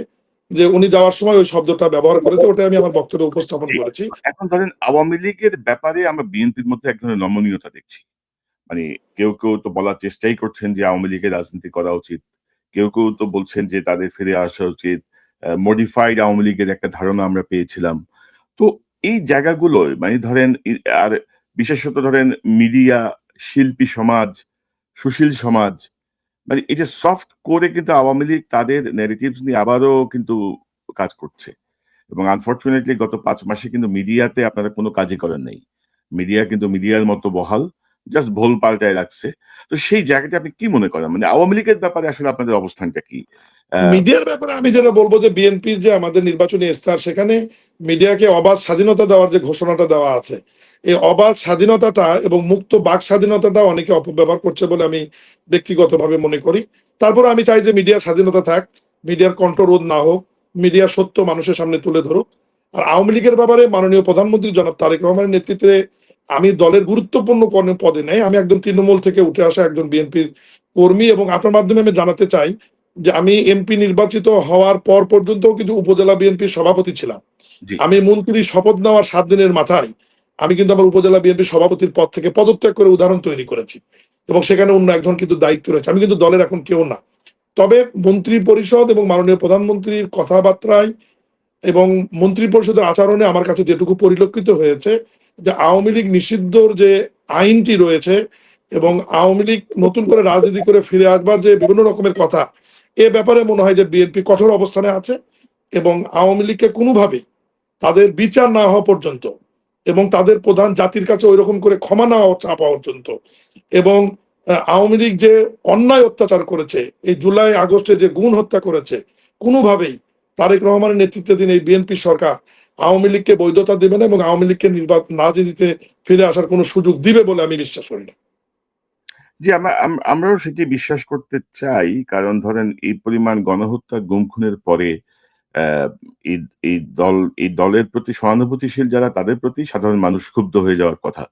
Speaker 2: যে উনি যাওয়ার সময় ওই শব্দটা ব্যবহার করেছে, ওটা আমি আমার বক্তব্যে উপস্থাপন
Speaker 1: জি।
Speaker 2: করেছি।
Speaker 1: এখন ধরেন আওয়ামী লীগের ব্যাপারে আমরা বিএনপির মধ্যে এক ধরনের নমনীয়তা দেখছি। মানে কেউ তো বলার চেষ্টাই করছেন যে আওয়ামী লীগের রাজনীতি করা উচিত। কেউ তো বলছেন যে তাদের ফিরে আসা উচিত। মডিফাইড আওয়ামী লীগের একটা ধারণা আমরা পেয়েছিলাম। তো এই জায়গাগুলোয় মানে ধরেন আর বিশেষত ধরেন মিডিয়া, শিল্পী সমাজ, সুশীল সমাজ, মানে এই যে সফট করে কিন্তু আওয়ামী লীগ তাদের ন্যারেটিভস নিয়ে আবারও কিন্তু কাজ করছে। এবং আনফরচুনেটলি গত 5 মাসে কিন্তু মিডিয়াতে আপনারা কোনো কাজই করেন নাই। মিডিয়া কিন্তু মিডিয়ার মতো বহাল, জাস্ট ভোল পাল্টায় রাখছে। তো সেই জায়গাটা আপনি কি মনে করেন? মানে আওয়ামী লীগের ব্যাপারে আসলে আপনাদের অবস্থানটা কি? আ
Speaker 2: মিডিয়ার ব্যাপারে আমি যেটা বলবো যে বিএনপির যে আমাদের নির্বাচনী ইস্তাহার সেখানে মিডিয়াকে অবাধ স্বাধীনতা দেওয়ার যে ঘোষণাটা দেওয়া আছে, এই অবাধ স্বাধীনতাটা এবং মুক্ত বাক স্বাধীনতাটা অনেকে অপব্যবহার করছে বলে আমি ব্যক্তিগতভাবে মনে করি। তারপরে আমি চাই যে মিডিয়ার স্বাধীনতা থাক, মিডিয়ার কণ্ঠরোধ না হোক, মিডিয়া সত্য মানুষের সামনে তুলে ধরুক। আর আওয়ামী লীগের ব্যাপারে মাননীয় প্রধানমন্ত্রী জনাব তারেক রহমানের নেতৃত্বে আমি দলের গুরুত্বপূর্ণ পদে নেই, আমি একদম তৃণমূল থেকে উঠে আসা একজন বিএনপির কর্মী এবং আপনার মাধ্যমে আমি জানাতে চাই যে আমি এমপি নির্বাচিত হওয়ার পর পর্যন্ত কিন্তু উপজেলা বিএনপির সভাপতি ছিলাম।
Speaker 1: জি,
Speaker 2: আমি মন্ত্রী শপথ নেওয়ার 7 দিনের মাথায় আমি কিন্তু আমার উপজেলা বিএনপির সভাপতির পদ থেকে পদত্যাগ করে উদাহরণ তৈরি করেছি এবং সেখানে অন্য একজন কিন্তু দায়িত্ব রয়েছে। আমি কিন্তু দলের এখন কেউ না। তবে মন্ত্রী পরিষদ এবং মাননীয় প্রধানমন্ত্রীর কথাবার্তায় এবং মন্ত্রী পরিষদের আচরণে আমার কাছে যেটুকু পরিলক্ষিত হয়েছে যে আওয়ামী লীগ নিষিদ্ধর যে আইনটি রয়েছে এবং আওয়ামী লীগ নতুন করে রাজনীতি করে ফিরে আসবার যে বিভিন্ন রকমের কথা, এ ব্যাপারে মনে হয় যে বিএনপি কঠোর অবস্থানে আছে এবং আওয়ামী লীগকে কোনোভাবেই তাদের বিচার না হওয়া পর্যন্ত এবং তাদের প্রধান জাতির কাছে ওই রকম করে ক্ষমা না চাওয়া পর্যন্ত এবং আওয়ামী লীগ যে অন্যায় অত্যাচার করেছে, এই জুলাই আগস্টে যে গুণ হত্যা করেছে, কোনোভাবেই তারেক রহমানের নেতৃত্বাধীন এই বিএনপি সরকার আওয়ামী লীগকে বৈধতা দেবে না এবং আওয়ামী লীগকে নির্বাচন রাজনীতিতে ফিরে আসার কোনো সুযোগ দিবে বলে আমি বিশ্বাস করি না।
Speaker 1: জি, আমরাও সেটি বিশ্বাস করতে চাই। কারণ ধরেন এই পরিমাণ গণহত্যা, গুম খুনের পরে অ্যা এই এই দলের প্রতি সহানুভূতিশীল যারা, তাদের প্রতি সাধারণ মানুষ ক্ষুব্ধ হয়ে যাওয়ার কথা।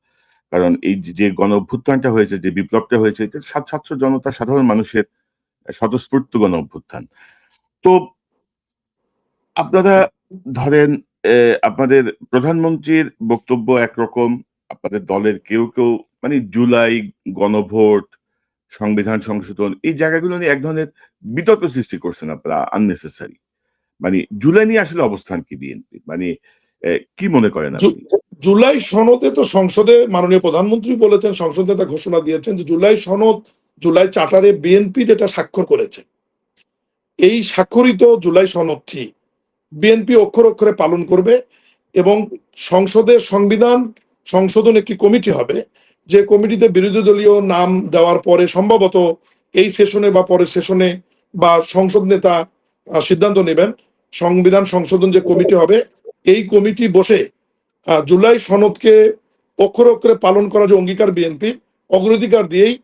Speaker 1: কারণ এই যে গণ-অভ্যুত্থানটা হয়েছে, যে বিপ্লবটা হয়েছে, এটা ছাত্র জনতা, সাধারণ মানুষের স্বতঃস্ফূর্ত গণ-অভ্যুত্থান। তো আপনারা ধরেন আপনাদের প্রধানমন্ত্রীর বক্তব্য একরকম, আপনাদের দলের কেউ মানে জুলাই গণভোট, সংবিধান সংশোধন এই জায়গাগুলো নিয়ে এক ধরনের বিতর্ক সৃষ্টি করছেন আপনারা আননেসেসারি। মানে জুলাই নিয়ে আসলে অবস্থান কি বিএনপি? মানে কি মনে করেন আপনি?
Speaker 2: জুলাই সনদে তো সংসদে মাননীয় প্রধানমন্ত্রী বলেছেন, সংসদে তা ঘোষণা দিয়েছেন যে জুলাই সনদ, জুলাই চার্টারে বিএনপি যেটা স্বাক্ষর করেছে, এই স্বাক্ষরিত জুলাই সনদটি বিএনপি অক্ষরে অক্ষরে পালন করবে এবং সংসদের সংবিধান সংশোধন একটি কমিটি হবে, যে কমিটিতে বিরোধী দলীয় নাম দেওয়ার পরে সম্ভবত এই সেশনে বা পরের সেশনে বা সংসদ নেতা সিদ্ধান্ত নেবেন, সংবিধান সংশোধন যে কমিটি হবে এই কমিটি বসে জুলাই সনদকে অক্ষরে অক্ষরে পালন করার যে অঙ্গীকার বিএনপি, অগ্রাধিকার দিয়েই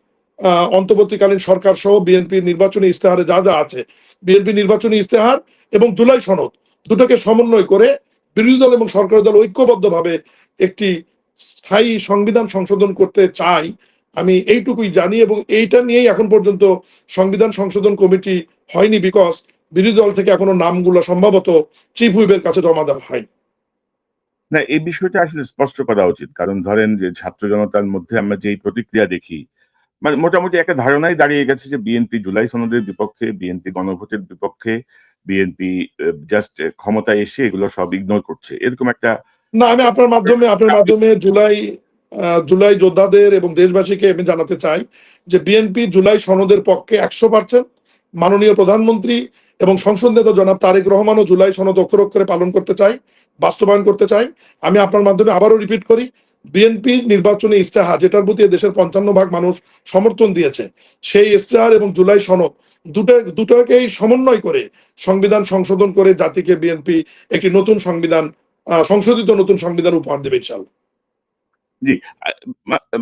Speaker 2: অন্তর্বর্তীকালীন সরকার সহ বিএনপির নির্বাচনী ইস্তেহারে যা যা আছে, বিএনপি নির্বাচনী ইস্তেহার এবং জুলাই সনদ দুটোকে সমন্বয় করে বিরোধী দল এবং সরকারি দল ঐক্যবদ্ধভাবে একটি স্থায়ী সংবিধান সংশোধন করতে চাই, আমি এইটুকুই জানি। এবং এইটা নিয়েই এখন পর্যন্ত সংবিধান সংশোধন কমিটি হয়নি, বিকজ বিরোধী দল থেকে এখনো নামগুলো সম্ভবত চিফ হুইপের কাছে জমা দেওয়া হয়নি।
Speaker 1: না, এই বিষয়টা আসলে স্পষ্ট করা উচিত, কারণ ধরেন যে ছাত্র জনতার মধ্যে আমরা যেই প্রতিক্রিয়া দেখি, মানে মোটামুটি একটা ধারণাই দাঁড়িয়ে গেছে যে বিএনপি জুলাই সনদের বিপক্ষে, বিএনপি গণভোটের বিপক্ষে, বিএনপি জাস্ট ক্ষমতায় এসে এগুলো সব ইগনোর করছে, এরকম একটা।
Speaker 2: না, আমি আপনার মাধ্যমে জুলাই যোদ্ধাদের এবং দেশবাসীকে আমি জানাতে চাই যে বিএনপি জুলাই সনদের পক্ষে 100%। মাননীয় প্রধানমন্ত্রী এবং সংসদ নেতা জনাব তারেক রহমানও জুলাই সনদ অক্ষরে অক্ষরে পালন করতে চাই, বাস্তবায়ন করতে চাই। আমি আপনার মাধ্যমে আবারও রিপিট করি, বিএনপির নির্বাচনী ইস্তেহার যেটার প্রতি দেশের 55% মানুষ সমর্থন দিয়েছে, সেই ইস্তেহার এবং জুলাই সনদ দুটাকেই সমন্বয় করে সংবিধান সংশোধন করে জাতিকে বিএনপি একটি নতুন সংবিধান, সংশোধিত নতুন সংবিধান উপহার দেবে ইনশাআল্লাহ।
Speaker 1: জি,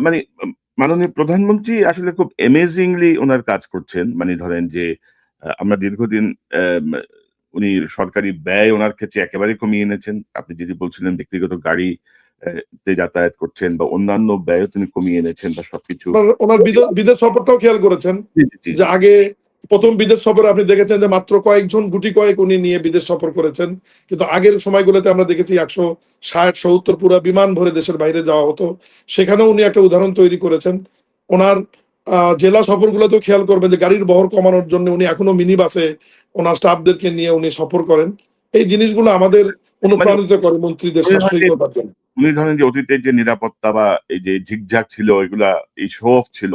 Speaker 1: মানে মাননীয় প্রধানমন্ত্রী আসলে খুব অ্যামেজিংলি ওনার কাজ করছেন। মানে ধরেন যে আমরা দীর্ঘদিন উনি সরকারি ব্যয় ওনার ক্ষেত্রে একেবারে কমিয়ে এনেছেন। আপনি যদি বলছিলেন ব্যক্তিগত গাড়ি তে যাতায়াত করছেন বা অন্যান্য ব্যয়ও তিনি কমিয়ে এনেছেন বা সবকিছু।
Speaker 2: ওনার বিদেশ সফরটাও খেয়াল করেছেন
Speaker 1: জি,
Speaker 2: যে আগে প্রথম বিদেশ সফরে আপনি দেখেছেন যে মাত্র কয়েকজন, গুটি কয়েক উনি নিয়ে বিদেশ সফর করেছেন, কিন্তু আগের সময়গুলোতে আমরা দেখেছি 160-70 পুরো বিমান ভরে দেশের বাইরে যাওয়া হতো। সেখানেও উনি একটা উদাহরণ তৈরি করেছেন। ওনার জেলা সফরগুলোতেও খেয়াল করবেন যে গাড়ির বহর কমানোর জন্য উনি এখনো মিনি বাসে ওনার স্টাফদেরকে নিয়ে উনি সফর করেন। এই জিনিসগুলো আমাদের অনুপ্রাণিত করে মন্ত্রীদের সাশ্রয়ী করবার জন্য।
Speaker 1: উনি ধরেন যে অতীতের যে নিরাপত্তা বা এই যে ঝিকঝাক ছিল, এগুলা এই শো অফ ছিল,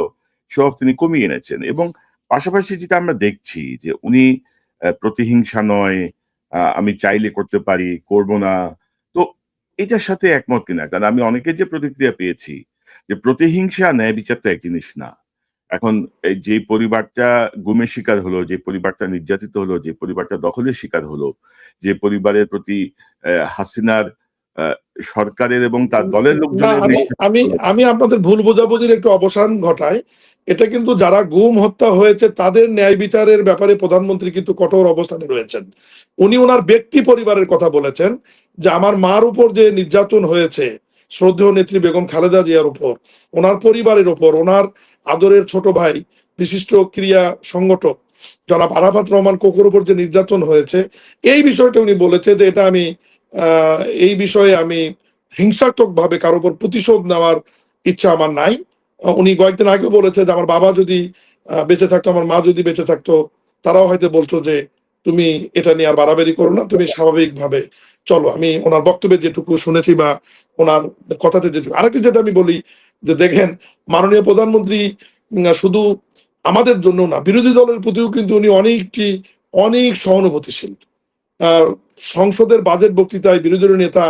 Speaker 1: শো অফ তিনি কমিয়ে এনেছেন। এবং পাশাপাশি যেটা আমরা দেখছি যে উনি প্রতিহিংসা নয়, আমি চাইলে করতে পারি, করব না। তো এটার সাথে একমত কিনা? কারণ আমি অনেকের যে প্রতিক্রিয়া পেয়েছি যে প্রতিহিংসা ন্যায় বিচার তো এক জিনিস না। এখন এই যে পরিবারটা গুমের শিকার হলো, যে পরিবারটা নির্যাতিত হলো, যে পরিবারটা দখলের শিকার হলো, যে পরিবারের প্রতি হাসিনার সরকারের এবং তার দলের
Speaker 2: না,
Speaker 1: লোকজনের
Speaker 2: আমি আপনাদের ভুল বোঝাবুঝির একটু অবসান ঘটাই। এটা কিন্তু যারা গুম হত্যা হয়েছে তাদের ন্যায় বিচারের ব্যাপারে প্রধানমন্ত্রী কিন্তু কঠোর অবস্থানে রয়েছেন। উনি ওনার ব্যক্তি পরিবারের কথা বলেছেন যে আমার মার উপর যে নির্যাতন হয়েছে শ্রদ্ধেয় নেত্রী বেগম খালেদা জিয়ার উপর, ওনার পরিবারের উপর, ওনার আদরের ছোট ভাই বিশিষ্ট ক্রীড়া সংগঠক জনাব আরাফাত রহমান কোকোর উপর যে নির্যাতন হয়েছে, এই বিষয়টা উনি বলেছে যে এটা আমি এই বিষয়ে আমি হিংসাত্মক ভাবে কারোর উপর প্রতিশোধ নেওয়ার ইচ্ছা আমার নাই। উনি কয়েকদিন আগেও বলেছে যে আমার বাবা যদি বেঁচে থাকতো, আমার মা যদি বেঁচে থাকতো, তারাও হয়তো বলতো যে তুমি এটা নিয়ে আর বাড়াবাড়ি করো না, তুমি স্বাভাবিকভাবে চলো। আমি ওনার বক্তব্যে যেটুকু শুনেছি বা ওনার কথাতে যেটুকু, আরেকটি যেটা আমি বলি যে দেখেন মাননীয় প্রধানমন্ত্রী শুধু আমাদের জন্য না, বিরোধী দলের প্রতিও কিন্তু উনি অনেক সহানুভূতিশীল। সংসদের বাজেট বক্তৃতায় বিরোধী নেতা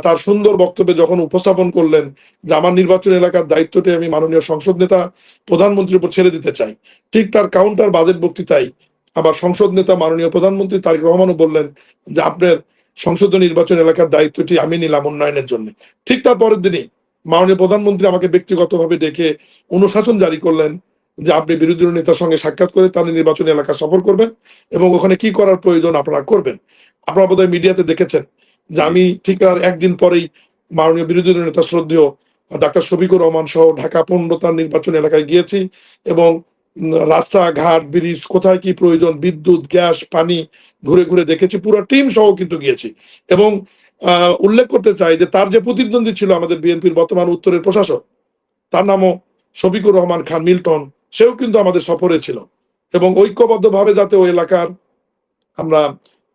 Speaker 2: তার সুন্দর বক্তব্যে যখন উপস্থাপন করলেন যে আমার নির্বাচন এলাকার দায়িত্বটি আমি মাননীয় সংসদ নেতা প্রধানমন্ত্রীর উপর ছেড়ে দিতে চাই, ঠিক তার কাউন্টার বাজেট বক্তৃতায় আবার সংসদ নেতা মাননীয় প্রধানমন্ত্রী তারেক রহমানও বললেন যে আপনার সংসদীয় নির্বাচন এলাকার দায়িত্বটি আমি নিলাম উন্নয়নের জন্য। ঠিক তার পরের দিনই মাননীয় প্রধানমন্ত্রী আমাকে ব্যক্তিগতভাবে ডেকে অনুশাসন জারি করলেন যে আপনি বিরোধী নেতার সঙ্গে সাক্ষাৎ করে তার নির্বাচনী এলাকা সফর করবেন এবং ওখানে কি করার প্রয়োজন আপনারা করবেন। আপনারা বোধহয় মিডিয়াতে দেখেছেন যে আমি ঠিক আর একদিন পরেই মাননীয় বিরোধী নেতা শ্রদ্ধেয় ডাক্তার শফিকুর রহমান সহ ঢাকা 15 তার নির্বাচন এলাকায় গিয়েছি এবং রাস্তাঘাট, ব্রিজ, কোথায় কি প্রয়োজন, বিদ্যুৎ, গ্যাস, পানি ঘুরে ঘুরে দেখেছি, পুরো টিম সহ কিন্তু গিয়েছি। এবং উল্লেখ করতে চাই যে তার যে প্রতিদ্বন্দ্বী ছিল আমাদের বিএনপির বর্তমান উত্তরের প্রশাসক, তার নামও শফিকুর রহমান খান মিল্টন, সেও কিন্তু আমাদের সফরে ছিল, এবং ঐক্যবদ্ধভাবে যাতে ওই এলাকার আমরা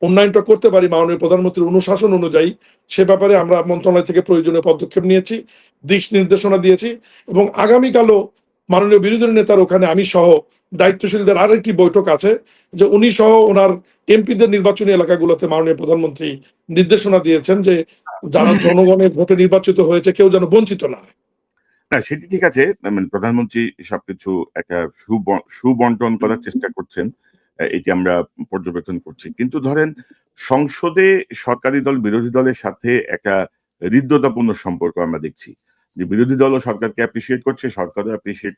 Speaker 2: উন্নয়নটা করতে পারি মাননীয় প্রধানমন্ত্রীর অনুশাসন অনুযায়ী, সে ব্যাপারে আমরা মন্ত্রণালয় থেকে প্রয়োজনীয় পদক্ষেপ নিয়েছি, দিক নির্দেশনা দিয়েছি। এবং আগামীকালও মাননীয় বিরোধী দলের নেতার ওখানে আমি সহ দায়িত্বশীলদের আরেকটি বৈঠক আছে, যে উনি সহ ওনার এমপিদের নির্বাচনী এলাকাগুলোতে মাননীয় প্রধানমন্ত্রী নির্দেশনা দিয়েছেন যে যারা জনগণের ভোটে নির্বাচিত হয়েছে কেউ যেন বঞ্চিত না হয়।
Speaker 1: না সেটি ঠিক আছে, মানে প্রধানমন্ত্রী সবকিছু একটা সুবন্টন করার চেষ্টা করছেন, এটি আমরা পর্যবেক্ষণ করছি। কিন্তু ধরেন সংসদে সরকারি দল বিরোধী দলের সাথে একটা হৃদ্যতাপূর্ণ সম্পর্ক আমরা দেখছি, যে বিরোধী দলও সরকারকে অ্যাপ্রিসিয়েট করছে, সরকারও অ্যাপ্রিসিয়েট,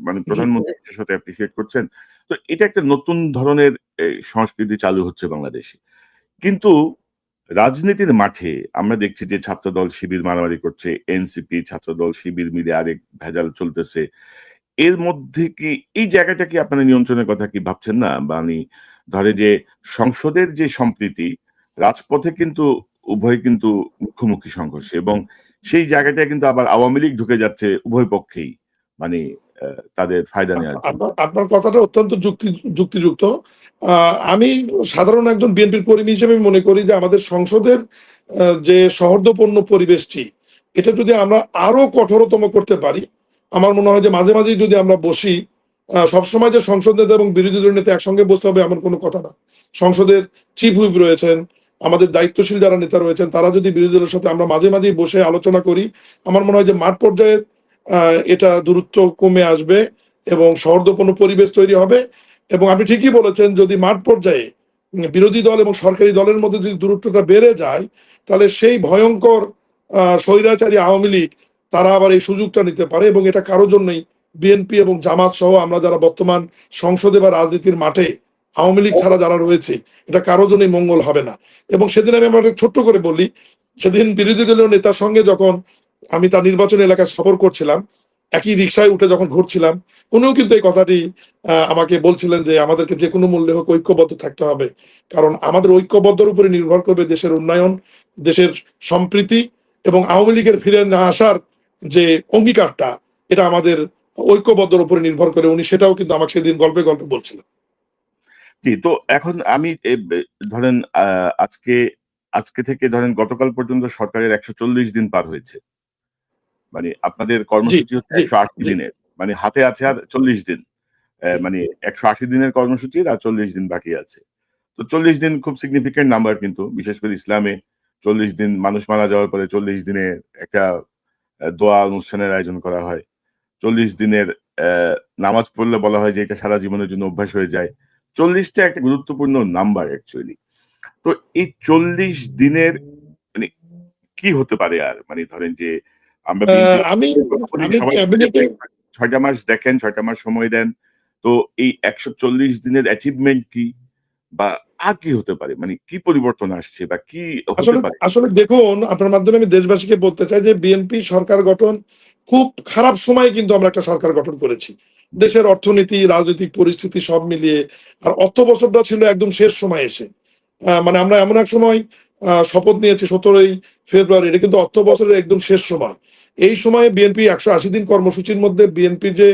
Speaker 1: মানে
Speaker 2: জি,
Speaker 1: প্রধানমন্ত্রী বিশেষত অ্যাপ্রিসিয়েট করছেন। তো এটা একটা নতুন ধরনের সংস্কৃতি চালু হচ্ছে বাংলাদেশে। কিন্তু রাজনীতির মাঠে আমরা দেখছি যে ছাত্রদল শিবির মারামারি করছে, এনসিপি ছাত্রদল শিবির মিলে আরেক ভেজাল চলতেছে। এর মধ্যে কি এই জায়গাটা কি আপনারা নিয়ন্ত্রণের কথা কি ভাবছেন না? মানে ধরে যে সংসদের যে সম্প্রীতি, রাজপথে কিন্তু উভয় কিন্তু মুখোমুখি সংঘর্ষ, এবং সেই জায়গাটায় কিন্তু আবার আওয়ামী লীগ ঢুকে যাচ্ছে উভয় পক্ষেই, মানে তাদের ফায়দা নেওয়ার জন্য।
Speaker 2: আপনার আপনার কথাটা অত্যন্ত যুক্তিযুক্ত। আমি সাধারণ একজন বিএনপির কর্মী হিসেবে মনে করি যে আমাদের সংসদের যে সৌহার্দ্যপূর্ণ পরিবেশটি, এটা যদি আমরা আরো কঠোরতম করতে পারি, আমার মনে হয় যে মাঝে মাঝেই যদি আমরা বসি, সবসময় যে সংসদ নেতা এবং বিরোধী দলের নেতা একসঙ্গে বসতে হবে এমন কোনো কথা না। সংসদের চিফ হুইপ রয়েছেন, আমাদের দায়িত্বশীল যারা নেতা রয়েছেন, তারা যদি বিরোধী দলের সাথে আমরা মাঝে মাঝেই বসে আলোচনা করি, আমার মনে হয় যে মাঠ পর্যায়ে এটা দূরত্ব কমে আসবে এবং সৌহার্দ্যপূর্ণ পরিবেশ তৈরি হবে। এবং আপনি ঠিকই বলেছেন, যদি মাঠ পর্যায়ে বিরোধী দল এবং সরকারি দলের মধ্যে যদি দূরত্বটা বেড়ে যায়, তাহলে সেই ভয়ঙ্কর স্বৈরাচারী আওয়ামী লীগ তারা আবার এই সুযোগটা নিতে পারে, এবং এটা কারোর জন্যই বিএনপি এবং জামাত সহ আমরা যারা বর্তমান সংসদে বা রাজনীতির মাঠে আওয়ামী লীগ ছাড়া যারা রয়েছে, এটা কারোর জন্যই মঙ্গল হবে না। এবং সেদিন আমি আমার ছোট্ট করে বলি, সেদিন বিরোধী দলীয় নেতার সঙ্গে যখন আমি তার নির্বাচনী এলাকায় সফর করছিলাম, একই রিক্সায় উঠে যখন ঘুরছিলাম, উনিও কিন্তু এই কথাটি আমাকে বলছিলেন যে আমাদেরকে যে কোনো মূল্যে হোক ঐক্যবদ্ধ থাকতে হবে, কারণ আমাদের ঐক্যবদ্ধর উপরে নির্ভর করবে দেশের উন্নয়ন, দেশের সম্প্রীতি, এবং আওয়ামী লীগের ফিরে না আসার যে অঙ্গীকারটা, এটা আমাদের ঐক্যবদ্ধর উপরে নির্ভর করে। উনি সেটাও কিন্তু আমাকে সেদিন গল্পে গল্পে বলছিলেন।
Speaker 1: জি, তো এখন আমি ধরেন আজকে আজকে থেকে ধরেন গতকাল পর্যন্ত সরকারের ১৪০ দিন পার হয়েছে। মানে আপনাদের
Speaker 2: জি,
Speaker 1: কর্মসূচি হচ্ছে
Speaker 2: জি,
Speaker 1: ১৮০
Speaker 2: জি,
Speaker 1: দিনের। মানে হাতে আছে আর ৪০ দিন। মানে ১৮০ দিনের কর্মসূচির আর ৪০ দিন বাকি আছে। তো ৪০ দিন খুব সিগনিফিক্যান্ট নাম্বার, কিন্তু বিশেষ করে ইসলামে ৪০ দিন মানুষ মারা যাওয়ার পরে ৪০ দিনে একটা দোয়া অনুষ্ঠানের আয়োজন করা হয়। ৪০ দিনের নামাজ পড়লে বলা হয় যে এটা সারা জীবনের জন্য অভ্যাস হয়ে যায়। ৪০ টা একটা গুরুত্বপূর্ণ নাম্বার অ্যাকচুয়ালি। তো এই ৪০ দিনের মানে কি হতে পারে আর? মানে ধরেন যে আমরা বিএনপি
Speaker 2: আমি
Speaker 1: কথা বলি,
Speaker 2: আমি
Speaker 1: সবাই
Speaker 2: ক্যাবিনেটে
Speaker 1: ৬ টা মাস দেখেন, ৬ টা মাস সময় দেন। তো এই ১৪০ দিনের অ্যাচিভমেন্ট কি? বা আর কি হতে পারে? মানে কি পরিবর্তন আসছে বা কি হতে
Speaker 2: আসলে
Speaker 1: পারে?
Speaker 2: আসলে দেখুন, আপনার মাধ্যমে আমি দেশবাসীকে বলতে চাই যে বিএনপি সরকার গঠন খুব খারাপ সময়ে কিন্তু আমরা একটা সরকার গঠন করেছি।
Speaker 1: জি,
Speaker 2: দেশের অর্থনীতি, রাজনৈতিক পরিস্থিতি সব মিলিয়ে। আর অর্থ বছরটা ছিল একদম শেষ সময় এসে। মানে আমরা এমন এক সময় শপথ নিয়েছি ১৭ই ফেব্রুয়ারি, এটা কিন্তু অর্থ বছরের একদম শেষ সময়। এই সময়ে বিএনপি ১৮০ দিন কর্মসূচির মধ্যে বিএনপির যে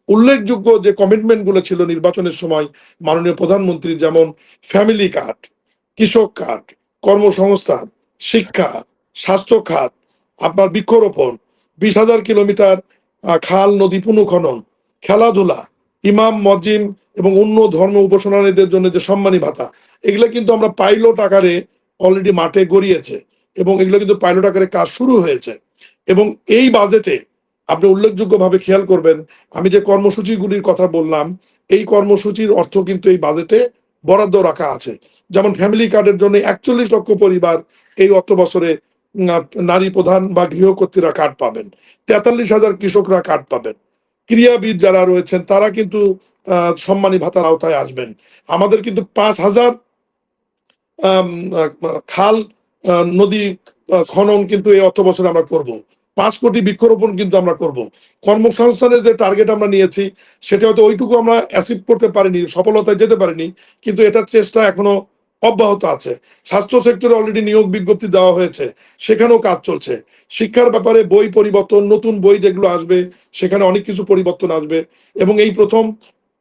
Speaker 2: উল্লেখযোগ্য যে কমিটমেন্ট গুলো ছিল নির্বাচনের সময় মাননীয় প্রধানমন্ত্রীর, যেমন ফ্যামিলি কার্ড, কৃষক কার্ড, কর্মসংস্থান, শিক্ষা, স্বাস্থ্য খাত, আপনার বৃক্ষরোপণ, ২০,০০০ কিলোমিটার খাল নদী পুনঃখনন, খেলাধুলা, ইমাম মসজিদ এবং অন্য ধর্ম উপাসনারীদের জন্য যে সম্মানী ভাতা, এগুলো কিন্তু আমরা পাইলট আকারে অলরেডি মাঠে গড়িয়েছে, এবং এগুলো কিন্তু পাইলট আকারে কাজ শুরু হয়েছে। এবং এই বাজেটে আপনি উল্লেখযোগ্যভাবে খেয়াল করবেন, আমি যে কর্মসূচিগুলির কথা বললাম, এই কর্মসূচির অর্থ কিন্তু এই বাজেটে বরাদ্দ রাখা আছে। যেমন ফ্যামিলি কার্ডের জন্য ৪১ লক্ষ পরিবার এই অর্থ বছরে নারী প্রধান বা গৃহকর্ত্রীরা কার্ড পাবেন। ৪৩,০০০ কৃষকরা কার্ড পাবেন। ক্রীড়াবিদ যারা রয়েছেন তারা কিন্তু সম্মানী ভাতার আওতায় আসবেন। আমাদের কিন্তু ৫,০০০ আম আ খাল, নদী খনন কিন্তু এই অর্থ বছরে আমরা করব। ৫ কোটি বৃক্ষরোপণ কিন্তু আমরা করব। কর্মসংস্থানের যে টার্গেট আমরা নিয়েছি, সেটা হয়তো ওইটুকু আমরা অ্যাচিভ করতে পারিনি, সফলতায় যেতে পারিনি। কিন্তু এটার চেষ্টা এখনো অব্যাহত আছে। স্বাস্থ্য সেক্টরে অলরেডি নিয়োগ বিজ্ঞপ্তি দেওয়া হয়েছে, সেখানেও কাজ চলছে। শিক্ষার ব্যাপারে বই পরিবর্তন, নতুন বই যেগুলো আসবে সেখানে অনেক কিছু পরিবর্তন আসবে। এবং এই প্রথম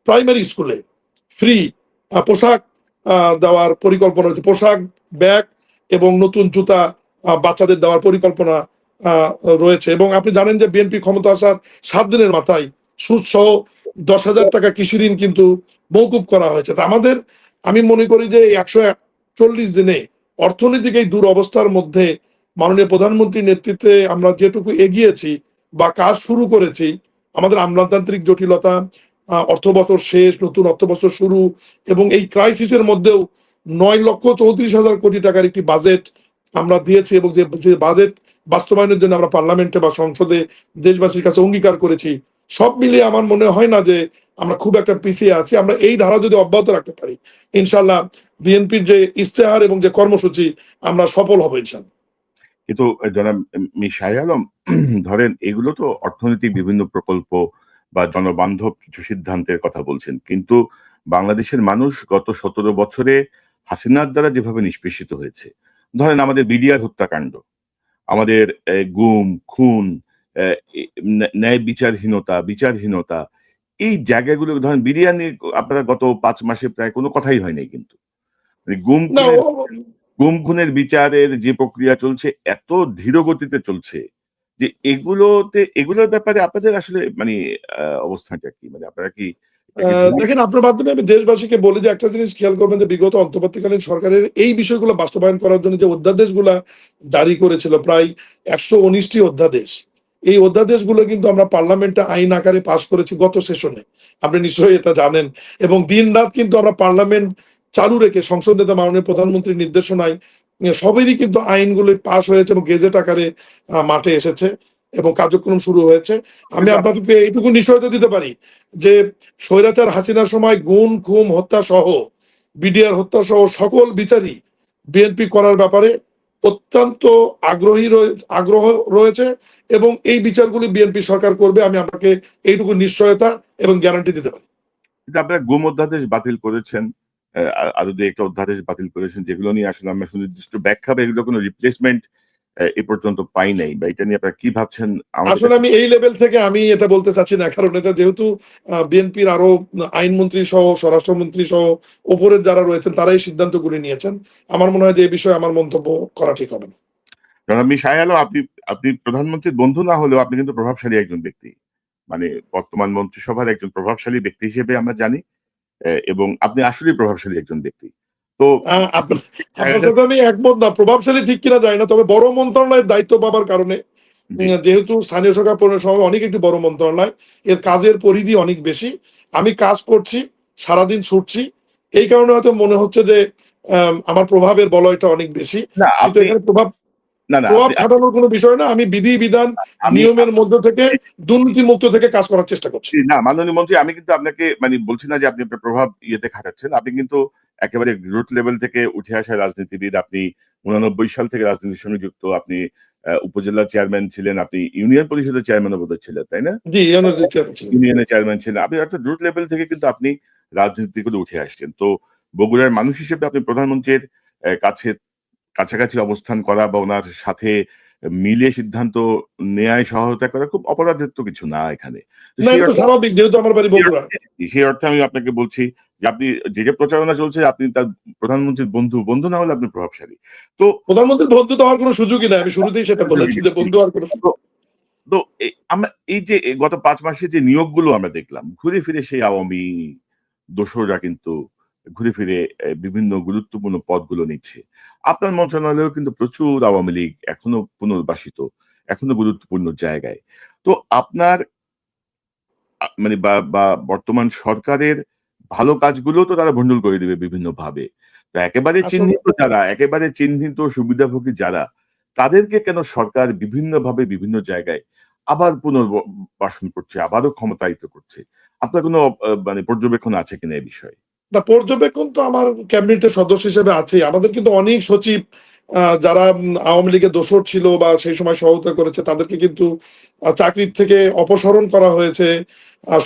Speaker 2: প্রাইমারি স্কুলে ফ্রি পোশাক দেওয়ার পরিকল্পনা হচ্ছে। পোশাক, ব্যাগ এবং নতুন জুতা বাচ্চাদের দেওয়ার পরিকল্পনা রয়েছে। এবং আপনি জানেন যে বিএনপি ক্ষমতা আসার 7 দিনের মাথায় সুদ সহ 10,000 টাকা কৃষি ঋণ কিন্তু মৌকুব করা হয়েছে। তা আমি মনে করি যে 140 দিনে অর্থনৈতিক এই দুরবস্থার মধ্যে মাননীয় প্রধানমন্ত্রীর নেতৃত্বে আমরা যেটুকু এগিয়েছি বা কাজ শুরু করেছি, আমাদের আমলাতান্ত্রিক জটিলতা, অর্থ বছর শেষ, নতুন অর্থ বছর শুরু এবং এই ক্রাইসিসের মধ্যেও 9,34,000 কোটি টাকার একটি বাজেট আমরা দিয়েছি এবং যে বাজেট বাস্তবায়নের জন্য আমরা পার্লামেন্টে বা সংসদে দেশবাসীর কাছে অঙ্গীকার করেছি, সব মিলিয়ে আমার মনে হয় না যে আমরা খুব একটা পিছিয়ে আছি। আমরা এই ধারা যদি অব্যাহত রাখতে পারি, ইনশাল্লাহ বিএনপির যে ইশতেহার এবং যে কর্মসূচি আমরা সফল হবো ইনশাল্লাহ।
Speaker 1: কিন্তু জনাব শাহ আলম, ধরেন এগুলো তো অর্থনৈতিক বিভিন্ন প্রকল্প বা জনবান্ধব কিছু সিদ্ধান্তের কথা বলছেন, কিন্তু বাংলাদেশের মানুষ গত 17 বছরে হাসিনার দ্বারা যেভাবে নিষ্পেষিত হয়েছে, ধরেন আমাদের বিডিআর হত্যাকাণ্ড, আমাদের গুম খুন, ন্যায় বিচারহীনতা, এই জায়গাগুলো, ধরেন বিরিয়ানি আপনারা গত 5 মাসে প্রায় কোনো কথাই হয় নাই, কিন্তু মানে
Speaker 2: না
Speaker 1: গুম খুনের বিচারের যে প্রক্রিয়া চলছে এত ধীর গতিতে চলছে যে এগুলোর ব্যাপারে আপনাদের আসলে মানে অবস্থানটা কি, মানে আপনারা কি এটাকে
Speaker 2: দেখেন, আপনার মাধ্যমে আমি দেশবাসীকে বলি যে একটা জিনিস খেয়াল করবেন যে বিগত অন্তর্বর্তীকালীন সরকারের এই বিষয়গুলো বাস্তবায়ন করার জন্য যে অধ্যাদেশগুলা জারি করেছিল, প্রায় 119টি অধ্যাদেশ, এই অধ্যাদেশগুলো কিন্তু আমরা পার্লামেন্টে আইন আকারে পাশ করেছি গত সেশনে, আপনি নিশ্চয়ই এটা জানেন। এবং দিন রাত কিন্তু আমরা পার্লামেন্ট চালু রেখে সংসদ নেতা মাননীয় প্রধানমন্ত্রীর নির্দেশনায় সবেরই কিন্তু আইনগুলো পাশ হয়েছে এবং গেজেট আকারে মাঠে এসেছে এবং কার্যক্রম শুরু হয়েছে। আমি আপনাদেরকে এইটুকু নিশ্চয়তা দিতে পারি যে স্বৈরাচার হাসিনার সময় গুম খুন হত্যা সহ, বিডিআর হত্যা সহ সকল বিচারই বিএনপি করার ব্যাপারে অত্যন্ত আগ্রহ রয়েছে এবং এই বিচারগুলি বিএনপি সরকার করবে। আমি আপনাকে এইটুকু নিশ্চয়তা এবং গ্যারান্টি দিতে পারি।
Speaker 1: কিন্তু আপনারা গুম অধ্যাদেশ বাতিল করেছেন, আরো যে একটা অধ্যাদেশ বাতিল করেছেন, যেগুলো নিয়ে আসলে আমরা সুনির্দিষ্ট ব্যাখ্যা বা এগুলো কোনো রিপ্লেসমেন্ট এ পর্যন্ত পাই নাই, বা এটা নিয়ে আপনারা কি ভাবছেন?
Speaker 2: আসলে আমি এই লেভেল থেকে আমি এটা বলতে চাচ্ছি না, কারণ এটা যেহেতু বিএনপির আরো আইনমন্ত্রী সহ স্বরাষ্ট্রমন্ত্রী সহ ওপরের যারা রয়েছেন তারাই সিদ্ধান্তগুলি নিয়েছেন। আমার মনে হয় যে এই বিষয়ে আমার মন্তব্য করা ঠিক হবে না।
Speaker 1: জনাব শাহ আলম, আপনি প্রধানমন্ত্রীর বন্ধু না হলেও আপনি কিন্তু প্রভাবশালী একজন ব্যক্তি, মানে বর্তমান মন্ত্রিসভার একজন প্রভাবশালী ব্যক্তি হিসেবে আমরা জানি, এবং আপনি আসলেই প্রভাবশালী একজন ব্যক্তি। তো
Speaker 2: আপনার সাথে আমি একমত না, প্রভাবশালী ঠিক কিনা যায় না, তবে বড় মন্ত্রণালয়ের দায়িত্ব পাবার কারণে, যেহেতু স্থানীয় সরকার পৌরসভা অনেক একটি বড় মন্ত্রণালয়, এর কাজের পরিধি অনেক বেশি, আমি কাজ করছি, সারাদিন ছুটছি, এই কারণে হয়তো মনে হচ্ছে যে আমার প্রভাবের বলয়টা অনেক বেশি, কিন্তু এখানে প্রভাব খাটানোর কোনো বিষয় না। আমি বিধি বিধান নিয়মের মধ্যে থেকে দুর্নীতি মুক্ত থেকে কাজ করার চেষ্টা করছি।
Speaker 1: না মাননীয় মন্ত্রী, আমি কিন্তু আপনাকে মানে বলছি না যে আপনি আপনার প্রভাব ইয়েতে খাটাচ্ছেন, আপনি কিন্তু একেবারে রুট লেভেল থেকে উঠে আসা রাজনীতিবিদ। আপনি 89 সাল থেকে রাজনীতির সঙ্গে যুক্ত, আপনি উপজেলা চেয়ারম্যান ছিলেন, আপনি ইউনিয়ন পরিষদের চেয়ারম্যান বোধহয় ছিলেন, তাই না?
Speaker 2: জি,
Speaker 1: ইউনিয়নের চেয়ারম্যান ছিলেন আপনি, অর্থাৎ রুট লেভেল থেকে কিন্তু আপনি রাজনীতি করে উঠে আসছেন। তো বগুড়ার মানুষ হিসেবে আপনি প্রধানমন্ত্রীর কাছাকাছি অবস্থান করা বা ওনার সাথে মিলিয়ে সিদ্ধান্ত নেয়ায় সহায়তা করা খুব অপরাধের তো কিছু না এখানে।
Speaker 2: স্বাভাবিক, যেহেতু আমার বাড়ি বগুড়া।
Speaker 1: সেই অর্থে আমি আপনাকে বলছি যে আপনি যে প্রচারণা চলছে, আপনি তার প্রধানমন্ত্রীর বন্ধু না হলে আপনি প্রভাবশালী। তো
Speaker 2: প্রধানমন্ত্রীর বন্ধু তো হওয়ার কোনো সুযোগই নাই, আমি শুরুতেই সেটা বলেছি যে বন্ধু হওয়ার কোনো।
Speaker 1: তো আমরা এই যে গত 5 মাসে যে নিয়োগগুলো আমরা দেখলাম, ঘুরে ফিরে সেই আওয়ামী দোসররা কিন্তু ঘুরে ফিরে বিভিন্ন গুরুত্বপূর্ণ পদগুলো নিচ্ছে। আপনার মন্ত্রণালয়েও কিন্তু প্রচুর আওয়ামী লীগ এখনো পুনর্বাসিত, এখনো গুরুত্বপূর্ণ জায়গায়। তো আপনার মানে বা বর্তমান সরকারের ভালো কাজগুলো তো তারা ভণ্ডুল করে দিবে বিভিন্নভাবে। তো একেবারে চিহ্নিত সুবিধাভোগী যারা, তাদেরকে কেন সরকার বিভিন্নভাবে বিভিন্ন জায়গায় আবার পুনর্বাসন করছে, আবারও ক্ষমতায়িত করছে? আপনার কোনো মানে পর্যবেক্ষণ আছে কিনা এই বিষয়ে?
Speaker 2: না, পর্যবেক্ষণ তো আমার ক্যাবিনেটের সদস্য হিসেবে আছে। আমাদের কিন্তু অনেক সচিব যারা আওয়ামী লীগের দোসর ছিল বা সেই সময় সহায়তা করেছে তাদেরকে কিন্তু চাকরির থেকে অপসারণ করা হয়েছে,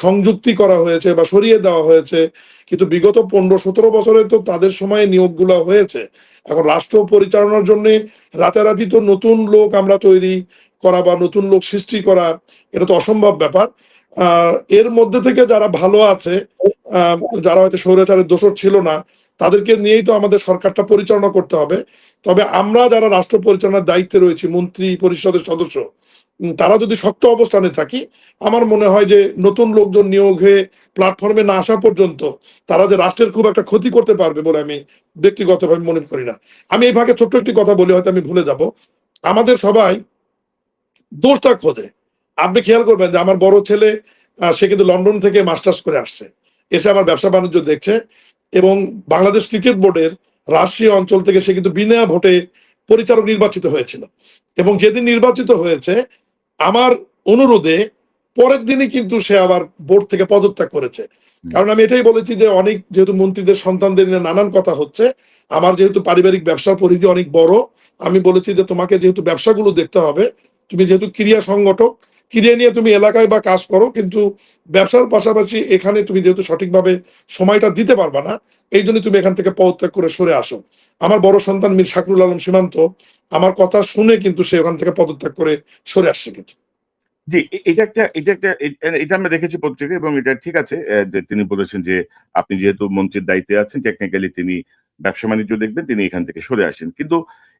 Speaker 2: সংযুক্তি করা হয়েছে বা সরিয়ে দেওয়া হয়েছে। কিন্তু বিগত 15-17 বছরে তো তাদের সময়ে নিয়োগগুলো হয়েছে। এখন রাষ্ট্র পরিচালনার জন্য রাতারাতি তো নতুন লোক আমরা তৈরি করা বা নতুন লোক সৃষ্টি করা এটা তো অসম্ভব ব্যাপার। এর মধ্যে থেকে যারা ভালো আছে, যারা হয়তো স্বৈরাচারের দোসর ছিল না, তাদেরকে নিয়েই তো আমাদের সরকারটা পরিচালনা করতে হবে। তবে আমরা যারা রাষ্ট্র পরিচালনার দায়িত্বে রয়েছি, মন্ত্রী পরিষদের সদস্য, তারা যদি শক্ত অবস্থানে থাকি, আমার মনে হয় যে নতুন লোকজন নিয়োগ হয়ে প্ল্যাটফর্মে না আসা পর্যন্ত তারা যে রাষ্ট্রের খুব একটা ক্ষতি করতে পারবে বলে আমি ব্যক্তিগতভাবে মনে করি না। আমি এই ভাগে ছোট্ট একটি কথা বলি, হয়তো আমি ভুলে যাব। আমাদের সবাই দোষটা খোঁজে। আপনি খেয়াল করবেন যে আমার বড় ছেলে সে কিন্তু লন্ডন থেকে মাস্টার্স করে আসছে, এসে আমার ব্যবসা বাণিজ্য দেখছে, এবং বাংলাদেশ ক্রিকেট বোর্ডের রাজশাহী অঞ্চল থেকে সে কিন্তু বিনা ভোটে পরিচালক নির্বাচিত হয়েছিল। এবং যেদিন নির্বাচিত হয়েছে আমার অনুরোধে পরের দিনই কিন্তু সে আবার বোর্ড থেকে পদত্যাগ করেছে। কারণ আমি এটাই বলেছি যে অনেক যেহেতু মন্ত্রীদের সন্তানদের নিয়ে নানান কথা হচ্ছে, আমার যেহেতু পারিবারিক ব্যবসার পরিধি অনেক বড়, আমি বলেছি যে তোমাকে যেহেতু ব্যবসাগুলো দেখতে হবে, তুমি যেহেতু ক্রিয়া সংগঠক, ক্রিয়া নিয়ে তুমি এলাকায় বা কাজ করো, কিন্তু ব্যবসার পাশাপাশি এখানে তুমি যেহেতু সঠিকভাবে সময়টা দিতে পারবা না, এই জন্য তুমি এখান থেকে পদত্যাগ করে সরে আসো। আমার বড় সন্তান মীর শাকরুল আলম সীমান্ত আমার কথা শুনে কিন্তু সে ওখান থেকে পদত্যাগ করে সরে আসছে। কিন্তু
Speaker 1: জি, এটা আমরা দেখেছি পত্রিকায় এবং এটা ঠিক আছে যে তিনি বলেছেন যে আপনি যেহেতু মন্ত্রীর দায়িত্বে আছেন টেকনিক্যালি তিনি ব্যবসা-বাণিজ্য দেখবেন, তিনি এখান থেকে সরে আসেন। কিন্তু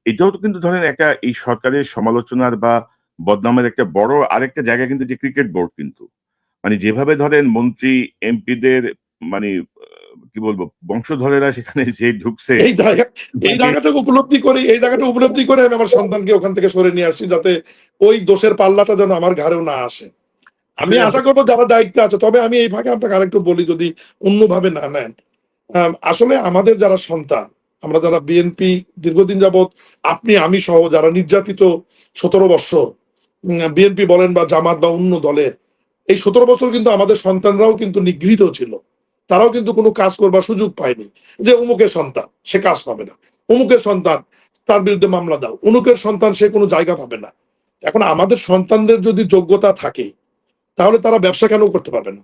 Speaker 1: এটাও তো কিন্তু ধরেন একটা এই সরকারের সমালোচনার বা বদনামের একটা বড় আরেকটা জায়গা কিন্তু যে ক্রিকেট বোর্ড কিন্তু। মানে যেভাবে ধরেন মন্ত্রী, এমপিদের মানে কি বলবো বংশধরেরা সেখানে যে ঢুকছে
Speaker 2: এই জায়গা এই
Speaker 1: মানে
Speaker 2: জায়গাটা উপলব্ধি করে আমি আমার সন্তানকে ওখান থেকে সরে নিয়ে আসছি, যাতে ওই দোষের পাল্লাটা যেন আমার ঘাড়েও না আসে। আমি
Speaker 1: আসলে
Speaker 2: আশা করবো যারা দায়িত্বে আছে। তবে আমি এই ভাগে আপনাকে আরেকটু বলি, যদি অন্যভাবে না নেন, আসলে আমাদের যারা সন্তান, আমরা যারা বিএনপি দীর্ঘদিন যাবৎ, আপনি আমি সহ যারা নির্যাতিত 17 বছর, বিএনপি বলেন বা জামাত বা অন্য দলের, এই 17 বছর কিন্তু আমাদের সন্তানরাও কিন্তু নিগৃহীত ছিল। তারাও কিন্তু কোনো কাজ করবার সুযোগ পায়নি। যে অমুকের সন্তান সে কাজ পাবে না, অমুকের সন্তান তার বিরুদ্ধে মামলা দাও, অমুকের সন্তান সে কোনো জায়গা পাবে না। এখন আমাদের সন্তানদের যদি যোগ্যতা থাকে, তাহলে তারা ব্যবসা কেন করতে পারবে না?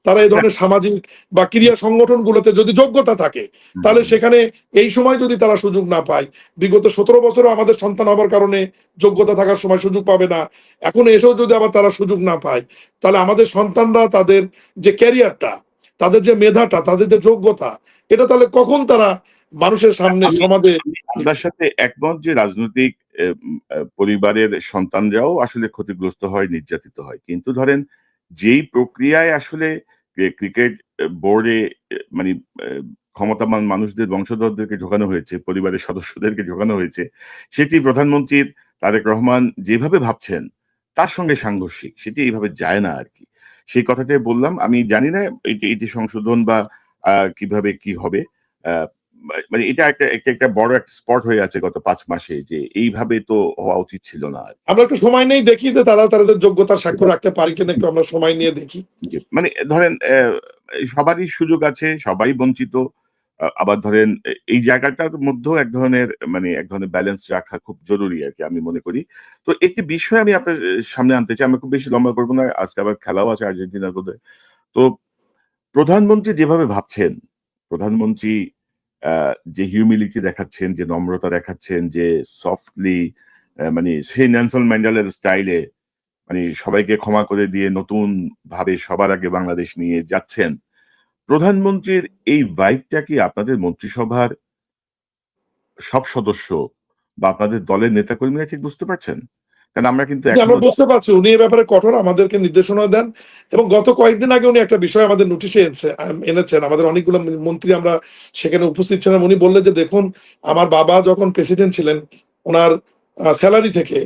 Speaker 2: তারা এই ধরনের সামাজিক বা ক্রিয়া সংগঠনগুলোতে যদি যোগ্যতা থাকে, তাহলে সেখানে এই সময় যদি তারা সুযোগ না পায়, বিগত 17 বছরও আমাদের সন্তান হবার কারণে যোগ্যতা থাকার সময় সুযোগ পাবে না, এখন এসেও যদি আবার তারা সুযোগ না পায়, তাহলে আমাদের সন্তানরা তাদের যে ক্যারিয়ারটা, তাদের যে মেধাটা, তাদের যে যোগ্যতা, এটা তাহলে কখন তারা মানুষের সামনে
Speaker 1: আমি
Speaker 2: সমাজে।
Speaker 1: আমি আপনার সাথে একমত যে রাজনৈতিক পরিবারের সন্তানরাও আসলে ক্ষতিগ্রস্ত হয়, নির্যাতিত হয়। কিন্তু ধরেন যেই প্রক্রিয়ায় আসলে ক্রিকেট বোর্ডে মানে এ ক্ষমতাবান মানুষদের বংশধরদেরকে ঢোকানো হয়েছে, পরিবারের সদস্যদেরকে ঢোকানো হয়েছে, সেটি প্রধানমন্ত্রীর তারেক রহমান যেভাবে ভাবছেন তার সঙ্গে সাংঘর্ষিক। সেটি এইভাবে যায় না আরকি। সেই কথাটাই বললাম। আমি জানি না এটি সংশোধন বা কিভাবে কি হবে। আ মানে এটা একটা বড় একটা স্পট হয়ে আছে গত ৫ মাসে যে এইভাবে তো হওয়া উচিত ছিল না আরকি।
Speaker 2: আমরা একটু সময় নেই, দেখি যে তারা তাদের যোগ্যতার স্বাক্ষর রাখতে পারি কিনা, একটু আমরা সময় নিয়ে দেখি।
Speaker 1: জি, মানে ধরেন সবারই সুযোগ আছে, সবাই বঞ্চিত। আবার ধরেন এই জায়গাটার মধ্যেও এক ধরনের মানে এক ধরনের ব্যালেন্স রাখা খুব জরুরি আরকি আমি মনে করি। তো একটি বিষয় আমি আপনার সামনে আনতে চাই। আমি খুব বেশি লম্বা করব না। আজকে আবার খেলাও আছে আর্জেন্টিনার বোধহয়। তো প্রধানমন্ত্রী যেভাবে ভাবছেন, প্রধানমন্ত্রী আ যে হিউমিলিটি দেখাচ্ছেন, যে নম্রতা দেখাচ্ছেন, যে সফটলি মানে সেই নেলসন ম্যান্ডেলার স্টাইলে মানে সবাইকে ক্ষমা করে দিয়ে নতুন ভাবে সবার আগে বাংলাদেশ নিয়ে যাচ্ছেন। প্রধানমন্ত্রীর এই ভাইবটা কি আপনাদের মন্ত্রিসভার সব সদস্য বা আপনাদের দলের নেতাকর্মীরা ঠিক বুঝতে পারছেন? কারণ আমরা কিন্তু
Speaker 2: যে আমরা
Speaker 1: এখনো
Speaker 2: বুঝতে পারছি উনি এ ব্যাপারে কঠোর, আমাদেরকে নির্দেশনা দেন। এবং গত কয়েকদিন আগে উনি একটা বিষয় আমাদের নোটিশে এনেছেন। আমাদের অনেকগুলো মন্ত্রী আমরা সেখানে উপস্থিত ছিলাম। উনি বললেন যে দেখুন, আমার বাবা যখন প্রেসিডেন্ট ছিলেন, ওনার স্যালারি থেকে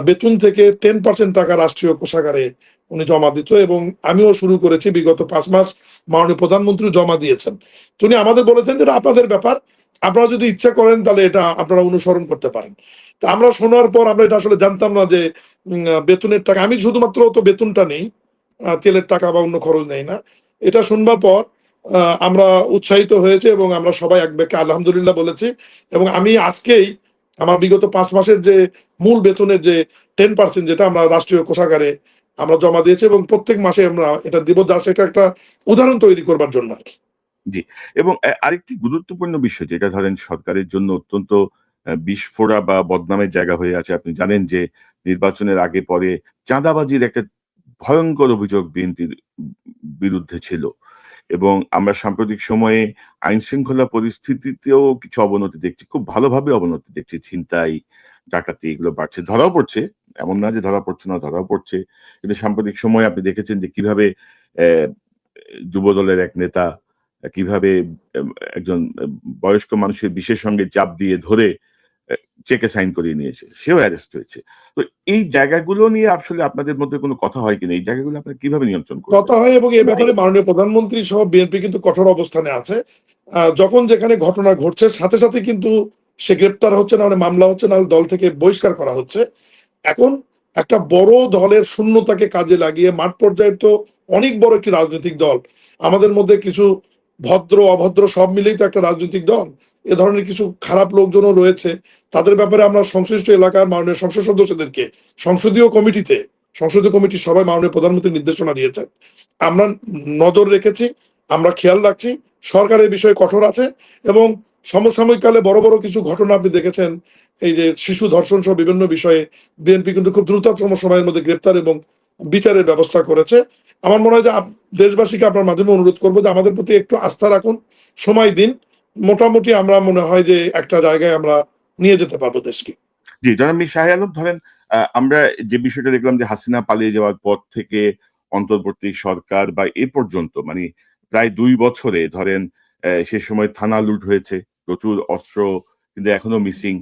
Speaker 2: বেতন থেকে 10% টাকা রাষ্ট্রীয় কোষাগারে উনি জমা দিত, এবং আমিও শুরু করেছি। বিগত 5 মাস মাননীয় প্রধানমন্ত্রী জমা দিয়েছেন। তো উনি আমাদের বলেছেন যে এটা আপনাদের ব্যাপার, আপনারা যদি ইচ্ছা করেন তাহলে এটা আপনারা অনুসরণ করতে পারেন। তা আমরা শোনার পর আমরা এটা আসলে জানতাম না যে বেতনের টাকা, আমি শুধুমাত্র তো বেতনটা নেই, তেলের টাকা বা অন্য খরচ নেই না। এটা শুনবার পর আমরা উৎসাহিত হয়েছে এবং আমরা সবাই এক বাক্যে আলহামদুলিল্লাহ বলেছি। এবং আমি আজকেই আমার বিগত 5 মাসের যে মূল বেতনের যে 10% যেটা আমরা রাষ্ট্রীয় কোষাগারে আমরা জমা দিয়েছি এবং প্রত্যেক মাসে আমরা এটা দিব, যা সেটা একটা উদাহরণ তৈরি করবার জন্য আর কি।
Speaker 1: জি। এবং আরেকটি গুরুত্বপূর্ণ বিষয় যেটা ধরেন সরকারের জন্য অত্যন্ত বিস্ফোরা বা বদনামের জায়গা হয়ে আছে। আপনি জানেন যে নির্বাচনের আগে পরে চাঁদাবাজির একটা ভয়ংকর অভিযোগ বিএনপির বিরুদ্ধে ছিল। এবং আমরা সাম্প্রতিক সময়ে আইনশৃঙ্খলা পরিস্থিতিতেও কিছু অবনতি দেখছি। খুব ভালোভাবে অবনতি দেখছি। ছিনতাই, ডাকাতি এগুলো বাড়ছে। ধরাও পড়ছে। এমন না যে ধরা পড়ছে না, ধরাও পড়ছে। কিন্তু সাম্প্রতিক সময়ে আপনি দেখেছেন যে কিভাবে অ্যা যুবদলের এক নেতা কিভাবে এম একজন বয়স্ক মানুষের বিষের সঙ্গে চাপ দিয়ে ধরে অ্যা চেকে সাইন করিয়ে নিয়েছে। সেও অ্যারেস্ট হয়েছে। তো এই জায়গাগুলো নিয়ে আসলে আপনাদের মধ্যে কোনো কথা হয় কিনা? এই জায়গাগুলো আপনারা কিভাবে নিয়ন্ত্রণ করবেন?
Speaker 2: কথা হয় এবং এ ব্যাপারে মাননীয় প্রধানমন্ত্রী সহ বিএনপি কিন্তু কঠোর অবস্থানে আছে। যখন যেখানে ঘটনা ঘটছে সাথে, সাথে কিন্তু সে গ্রেপ্তার হচ্ছে, না হলে মামলা হচ্ছে, না হলে দল থেকে বহিষ্কার করা হচ্ছে। এখন একটা বড় দলের শূন্যতাকে কাজে লাগিয়ে মাঠ পর্যায়ে তো অনেক বড় একটি রাজনৈতিক দল। আমাদের মধ্যে কিছু ভদ্র, অভদ্র সব মিলেই তো একটা রাজনৈতিক দল। এ ধরনের কিছু খারাপ লোকজনও রয়েছে। তাদের ব্যাপারে আমরা সংশ্লিষ্ট এলাকার মাননীয় সংসদ সদস্যদেরকে সংসদীয় কমিটির সবাই মাননীয় প্রধানমন্ত্রী নির্দেশনা দিয়েছেন। আমরা নজর রেখেছি, আমরা খেয়াল রাখছি। সরকার এই বিষয়ে কঠোর আছে এবং সমসাময়িক কালে বড়, বড় কিছু ঘটনা আপনি দেখেছেন। এই যে শিশু ধর্ষণ সহ বিভিন্ন বিষয়ে বিএনপি কিন্তু খুব দ্রুততম সময়ের মধ্যে গ্রেপ্তার এবং বিচারের ব্যবস্থা করেছে। আমার মনে হয় যে দেশবাসীকে আপনার মাধ্যমে অনুরোধ করব যে আমাদের প্রতি একটু আস্থা রাখুন, সময় দিন। মোটামুটি আমরা মনে হয় যে একটা জায়গায় আমরা নিয়ে যেতে পারবো দেশকে।
Speaker 1: জি, জনাব মীর শাহ আলম ধরেন আমরা যে বিষয়টা দেখলাম যে হাসিনা পালিয়ে যাওয়ার পর থেকে অন্তর্বর্তী সরকার বা এ পর্যন্ত মানে প্রায় ২ বছরে ধরেন সে সময় থানা লুট হয়েছে, প্রচুর অস্ত্র কিন্তু এখনো মিসিং।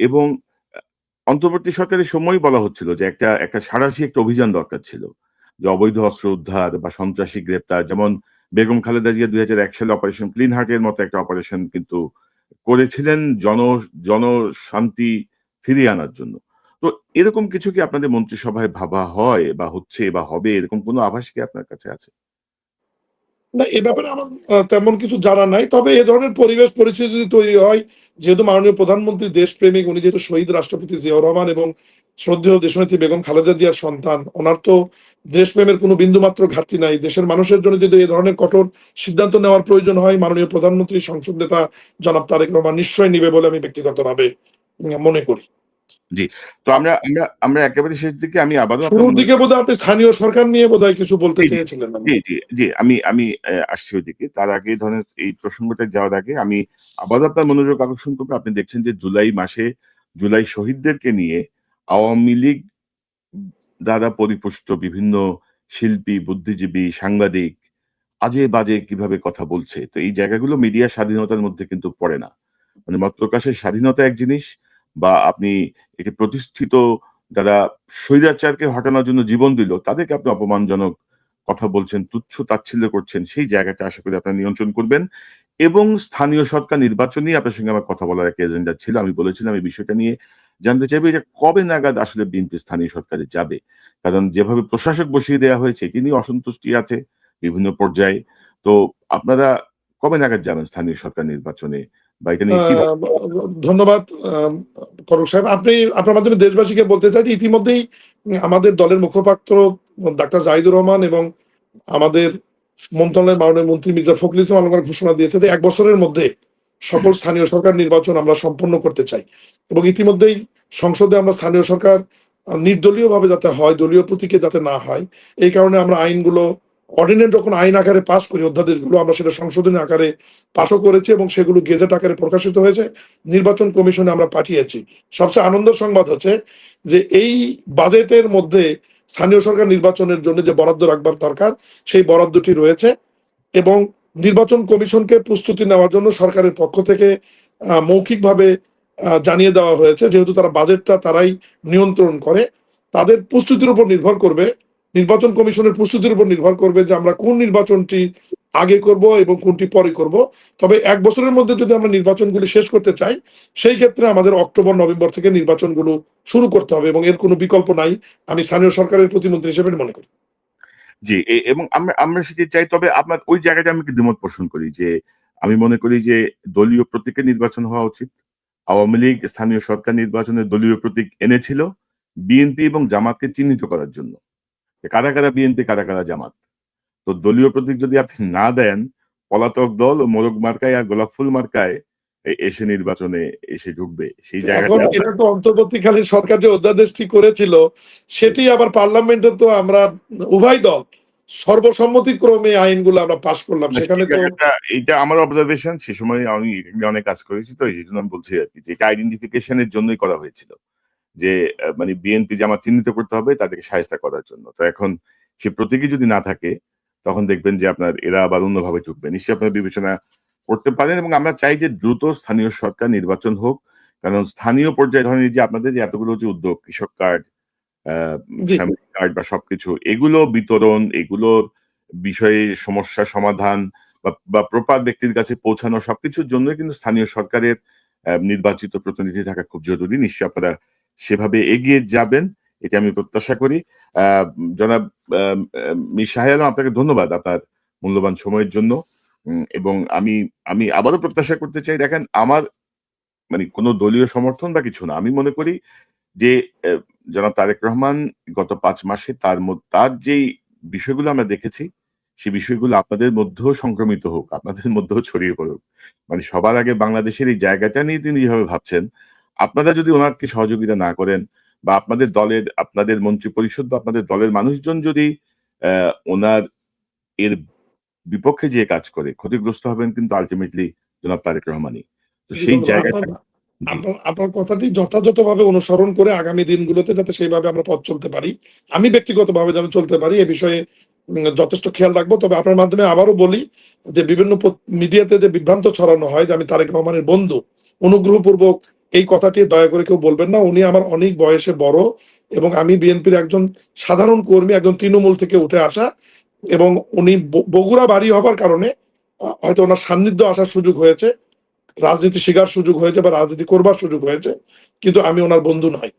Speaker 1: এবং আ অন্তর্বর্তী সরকারের সময়ই বলা হচ্ছিল যে একটা সাঁড়াশি একটা অভিযান দরকার ছিল। যে অবৈধ অস্ত্র উদ্ধার বা সন্ত্রাসী গ্রেপ্তার যেমন বেগম খালেদা জিয়া ২০০১ সালে অপারেশন ক্লিন হার্ট এর মতো একটা অপারেশন কিন্তু করেছিলেন জনশান্তি ফিরিয়ে আনার জন্য। তো এরকম কিছু কি আপনাদের মন্ত্রিসভায় ভাবা হয় বা হচ্ছে বা হবে এরকম কোনো আভাস কি আপনার কাছে আছে?
Speaker 2: না, এ ব্যাপারে আমার তেমন কিছু জানা নাই। তবে এ ধরনের পরিবেশ পরিস্থিতি যদি তৈরি হয়, যেহেতু মাননীয় প্রধানমন্ত্রী দেশপ্রেমিক, উনি যেহেতু শহীদ রাষ্ট্রপতি জিয়াউর রহমান এবং শ্রদ্ধেয় দেশনেত্রী বেগম খালেদা জিয়ার সন্তান, ওনার তো দেশপ্রেমের কোনো বিন্দুমাত্র ঘাটতি নাই। দেশের মানুষের জন্য যদি এ ধরনের কঠোর সিদ্ধান্ত নেওয়ার প্রয়োজন হয়, মাননীয় প্রধানমন্ত্রী সংসদ নেতা জনাব তারেক রহমান নিশ্চয়ই নিবে বলে আমি ব্যক্তিগতভাবে মনে করি।
Speaker 1: জি। তো আমরা একেবারে শেষ দিকে আমি আবারও আপনার
Speaker 2: শুরুর দিকে বোধহয় আপনি স্থানীয় সরকার নিয়ে বোধহয় কিছু বলতে
Speaker 1: জি, জি,
Speaker 2: চেয়েছিলেন।
Speaker 1: জি। আমি আসছি ওইদিকে। তার আগে ধরেন এই প্রসঙ্গটা যাওয়ার আগে আমি আবারও আপনার মনোযোগ আকর্ষণ করব। আপনি দেখছেন যে জুলাই মাসে জুলাই শহীদদেরকে নিয়ে আওয়ামী লীগ দ্বারা পরিপুষ্ট বিভিন্ন শিল্পী, বুদ্ধিজীবী, সাংবাদিক আজে-বাজে কিভাবে কথা বলছে। তো এই জায়গাগুলো মিডিয়া স্বাধীনতার মধ্যে কিন্তু পড়ে না। মানে মত প্রকাশের স্বাধীনতা এক জিনিস বা আপনি এটি প্রতিষ্ঠিত যারা স্বৈরাচারকে হটানোর জন্য জীবন দিল, তাদেরকে আপনি অপমানজনক কথা বলছেন, তুচ্ছ-তাচ্ছিল্য করছেন, সেই জায়গাটা আশা করি আপনারা নিয়ন্ত্রণ করবেন। এবং স্থানীয় সরকার নির্বাচন নিয়ে আপনার সঙ্গে আমার কথা বলার একটা এজেন্ডা ছিল। আমি বলেছিলাম এই বিষয়টা নিয়ে জানতে চাইবো যে কবে নাগাদ আসলে বিএনপি স্থানীয় সরকারে যাবে? কারণ যেভাবে প্রশাসক বসিয়ে দেয়া হয়েছে এটি নিয়ে অসন্তুষ্টি আছে বিভিন্ন পর্যায়ে। তো আপনারা কবে নাগাদ যাবেন স্থানীয় সরকার নির্বাচনে? বা এটা নিয়ে কি
Speaker 2: আহ, ধন্যবাদ করক সাহেব। আপনি আপনার মাধ্যমে দেশবাসীকে বলতে চাই যে ইতিমধ্যেই আমাদের দলের মুখপাত্র ডাক্তার জাহিদুর রহমান এবং আমাদের মন্ত্রণালয়ের মাননীয় মন্ত্রী মির্জা ফখরুল ইসলাম আলমগীর ঘোষণা দিয়েছে যে 1 বছরের মধ্যে সকল স্থানীয় সরকার নির্বাচন আমরা সম্পন্ন করতে চাই এবং ইতিমধ্যেই সংসদে আমরা স্থানীয় সরকার নির্দলীয় ভাবে যাতে হয়, দলীয় প্রতীকে যাতে না হয়, এই কারণে আমরা আইনগুলো অর্ডিন্যান্স যখন আইন আকারে পাস করি, অধ্যাদেশগুলো আমরা সেটা সংশোধনী আকারে পাশও করেছি এবং সেগুলো গেজেট আকারে প্রকাশিত হয়েছে, নির্বাচন কমিশনে আমরা পাঠিয়েছি। সবচেয়ে আনন্দ সংবাদ হচ্ছে যে এই বাজেটের মধ্যে স্থানীয় সরকার নির্বাচনের জন্য যে বরাদ্দ রাখবার দরকার সেই বরাদ্দটি রয়েছে এবং নির্বাচন কমিশনকে প্রস্তুতি নেওয়ার জন্য সরকারের পক্ষ থেকে মৌখিকভাবে জানিয়ে দেওয়া হয়েছে, যেহেতু তারা বাজেটটা তারাই নিয়ন্ত্রণ করে, তাদের প্রস্তুতির উপর নির্ভর করবে, নির্বাচন কমিশনের প্রস্তুতির উপর নির্ভর করবে যে আমরা কোন নির্বাচনটি আগে করব এবং কোনটি পরে করব। তবে 1 বছরের মধ্যে যদি আমরা নির্বাচনগুলি শেষ করতে চাই, সেই ক্ষেত্রে আমাদের অক্টোবর নভেম্বর থেকে নির্বাচনগুলো শুরু করতে হবে এবং এর কোনো বিকল্প নাই, আমি স্থানীয় সরকারের প্রতিমন্ত্রী হিসেবে মনে করি।
Speaker 1: জি, এবং আমরা সেটি চাই। তবে আপনার ওই জায়গাটায় আমি একটু দ্বিমত পোষণ করি যে, আমি মনে করি যে দলীয় প্রতীকে নির্বাচন হওয়া উচিত। আওয়ামী লীগ স্থানীয় সরকার নির্বাচনে দলীয় প্রতীক এনেছিল বিএনপি এবং জামাতকে চিহ্নিত করার জন্য, কারা কারা বিএনপি কারা কারা জামাত। তো দলীয় প্রতীক যদি আপনি না দেন, পলাতক দল ও মোরগ মার্কায় আর গোলাপ ফুল মার্কায় এসে নির্বাচনে এসে ঢুকবে, সেই
Speaker 2: এখন
Speaker 1: জায়গাটা
Speaker 2: এটা তো অন্তর্বর্তীকালীন সরকার যে অধ্যাদেশটি করেছিল সেটি আবার পার্লামেন্টে তো আমরা উভয় দল সর্বসম্মতিক্রমে আইনগুলো আমরা পাশ করলাম,
Speaker 1: না,
Speaker 2: সেখানে
Speaker 1: সেই
Speaker 2: তো
Speaker 1: জায়গাটা এইটা আমার অবজারভেশন। সে সময় আমি অনেক কাজ করেছি, তো এই জন্য আমি বলছি আর কি যে এটা আইডেন্টিফিকেশনের জন্যই করা হয়েছিল, যে মানে বিএনপি জামাত চিহ্নিত করতে হবে তাদেরকে শায়েস্তা করার জন্য। তো এখন সে প্রতীকী যদি না থাকে, তখন দেখবেন যে আপনার এরা আবার অন্যভাবে ঢুকবে। নিশ্চয়ই আপনারা বিবেচনা করতে পারেন, এবং আমরা চাই যে দ্রুত স্থানীয় সরকার নির্বাচন হোক। কারণ স্থানীয় পর্যায়ে ধরেন এই যে আপনাদের যে এতগুলো যে উদ্যোগ, কৃষক কার্ড,
Speaker 2: জি।
Speaker 1: ফ্যামিলি কার্ড বা সবকিছু এগুলো বিতরণ, এগুলোর বিষয়ে সমস্যা সমাধান বা প্রপার ব্যক্তির কাছে পৌঁছানো, সবকিছুর জন্যই কিন্তু স্থানীয় সরকারের নির্বাচিত প্রতিনিধি থাকা খুব জরুরি। নিশ্চয়ই আপনারা সেভাবে এগিয়ে যাবেন, এটা আমি প্রত্যাশা করি। জনাব মির শাহ আলম, আপনাকে ধন্যবাদ আপনার মূল্যবান সময়ের জন্য। এবং আমি আমি আবারও প্রত্যাশা করতে চাই, দেখেন আমার মানে কোনো দলীয় সমর্থন বা কিছু না। আমি মনে করি যে জনাব তারেক রহমান গত ৫ মাসে তার যেই বিষয়গুলো আমরা দেখেছি, সে বিষয়গুলো আপনাদের মধ্যেও সংক্রমিত হোক, আপনাদের মধ্যেও ছড়িয়ে পড়ুক। মানে সবার আগে বাংলাদেশের এই জায়গাটা নিয়ে তিনি যেভাবে ভাবছেন, আপনারা যদি উনাকে সহযোগিতা না করেন, বা আপনাদের দলের, আপনাদের মন্ত্রী পরিষদ বা আপনাদের দলের মানুষজন যদি উনার এর বিপক্ষে যেয়ে কাজ করে, ক্ষতিগ্রস্ত হবেন কিন্তু আল্টিমেটলি জনাব তারেক রহমানই। তো
Speaker 2: জি,
Speaker 1: সেই
Speaker 2: ধন্যবাদ।
Speaker 1: জায়গাটা জি।
Speaker 2: আপনার কথাটি যথাযথভাবে অনুসরণ করে আগামী দিনগুলোতে যাতে সেইভাবে আমরা পথ চলতে পারি, আমি ব্যক্তিগতভাবে যেন চলতে পারি এ বিষয়ে যথেষ্ট খেয়াল রাখবো। তবে আপনার মাধ্যমে আবারও বলি যে বিভিন্ন মিডিয়াতে যে বিভ্রান্ত ছড়ানো হয় যে আমি তারেক রহমানের বন্ধু, অনুগ্রহপূর্বক এই কথাটি দয়া করে কেউ বলবেন না। উনি আমার অনেক বয়সে বড় এবং আমি বিএনপির একজন সাধারণ কর্মী, একজন তৃণমূল থেকে উঠে আসা, এবং উনি বগুড়া বাড়ি হবার কারণে হয়তো ওনার সান্নিধ্য আসার সুযোগ হয়েছে, রাজনীতি শেখার সুযোগ হয়েছে বা রাজনীতি করবার সুযোগ হয়েছে, কিন্তু আমি ওনার বন্ধু নই।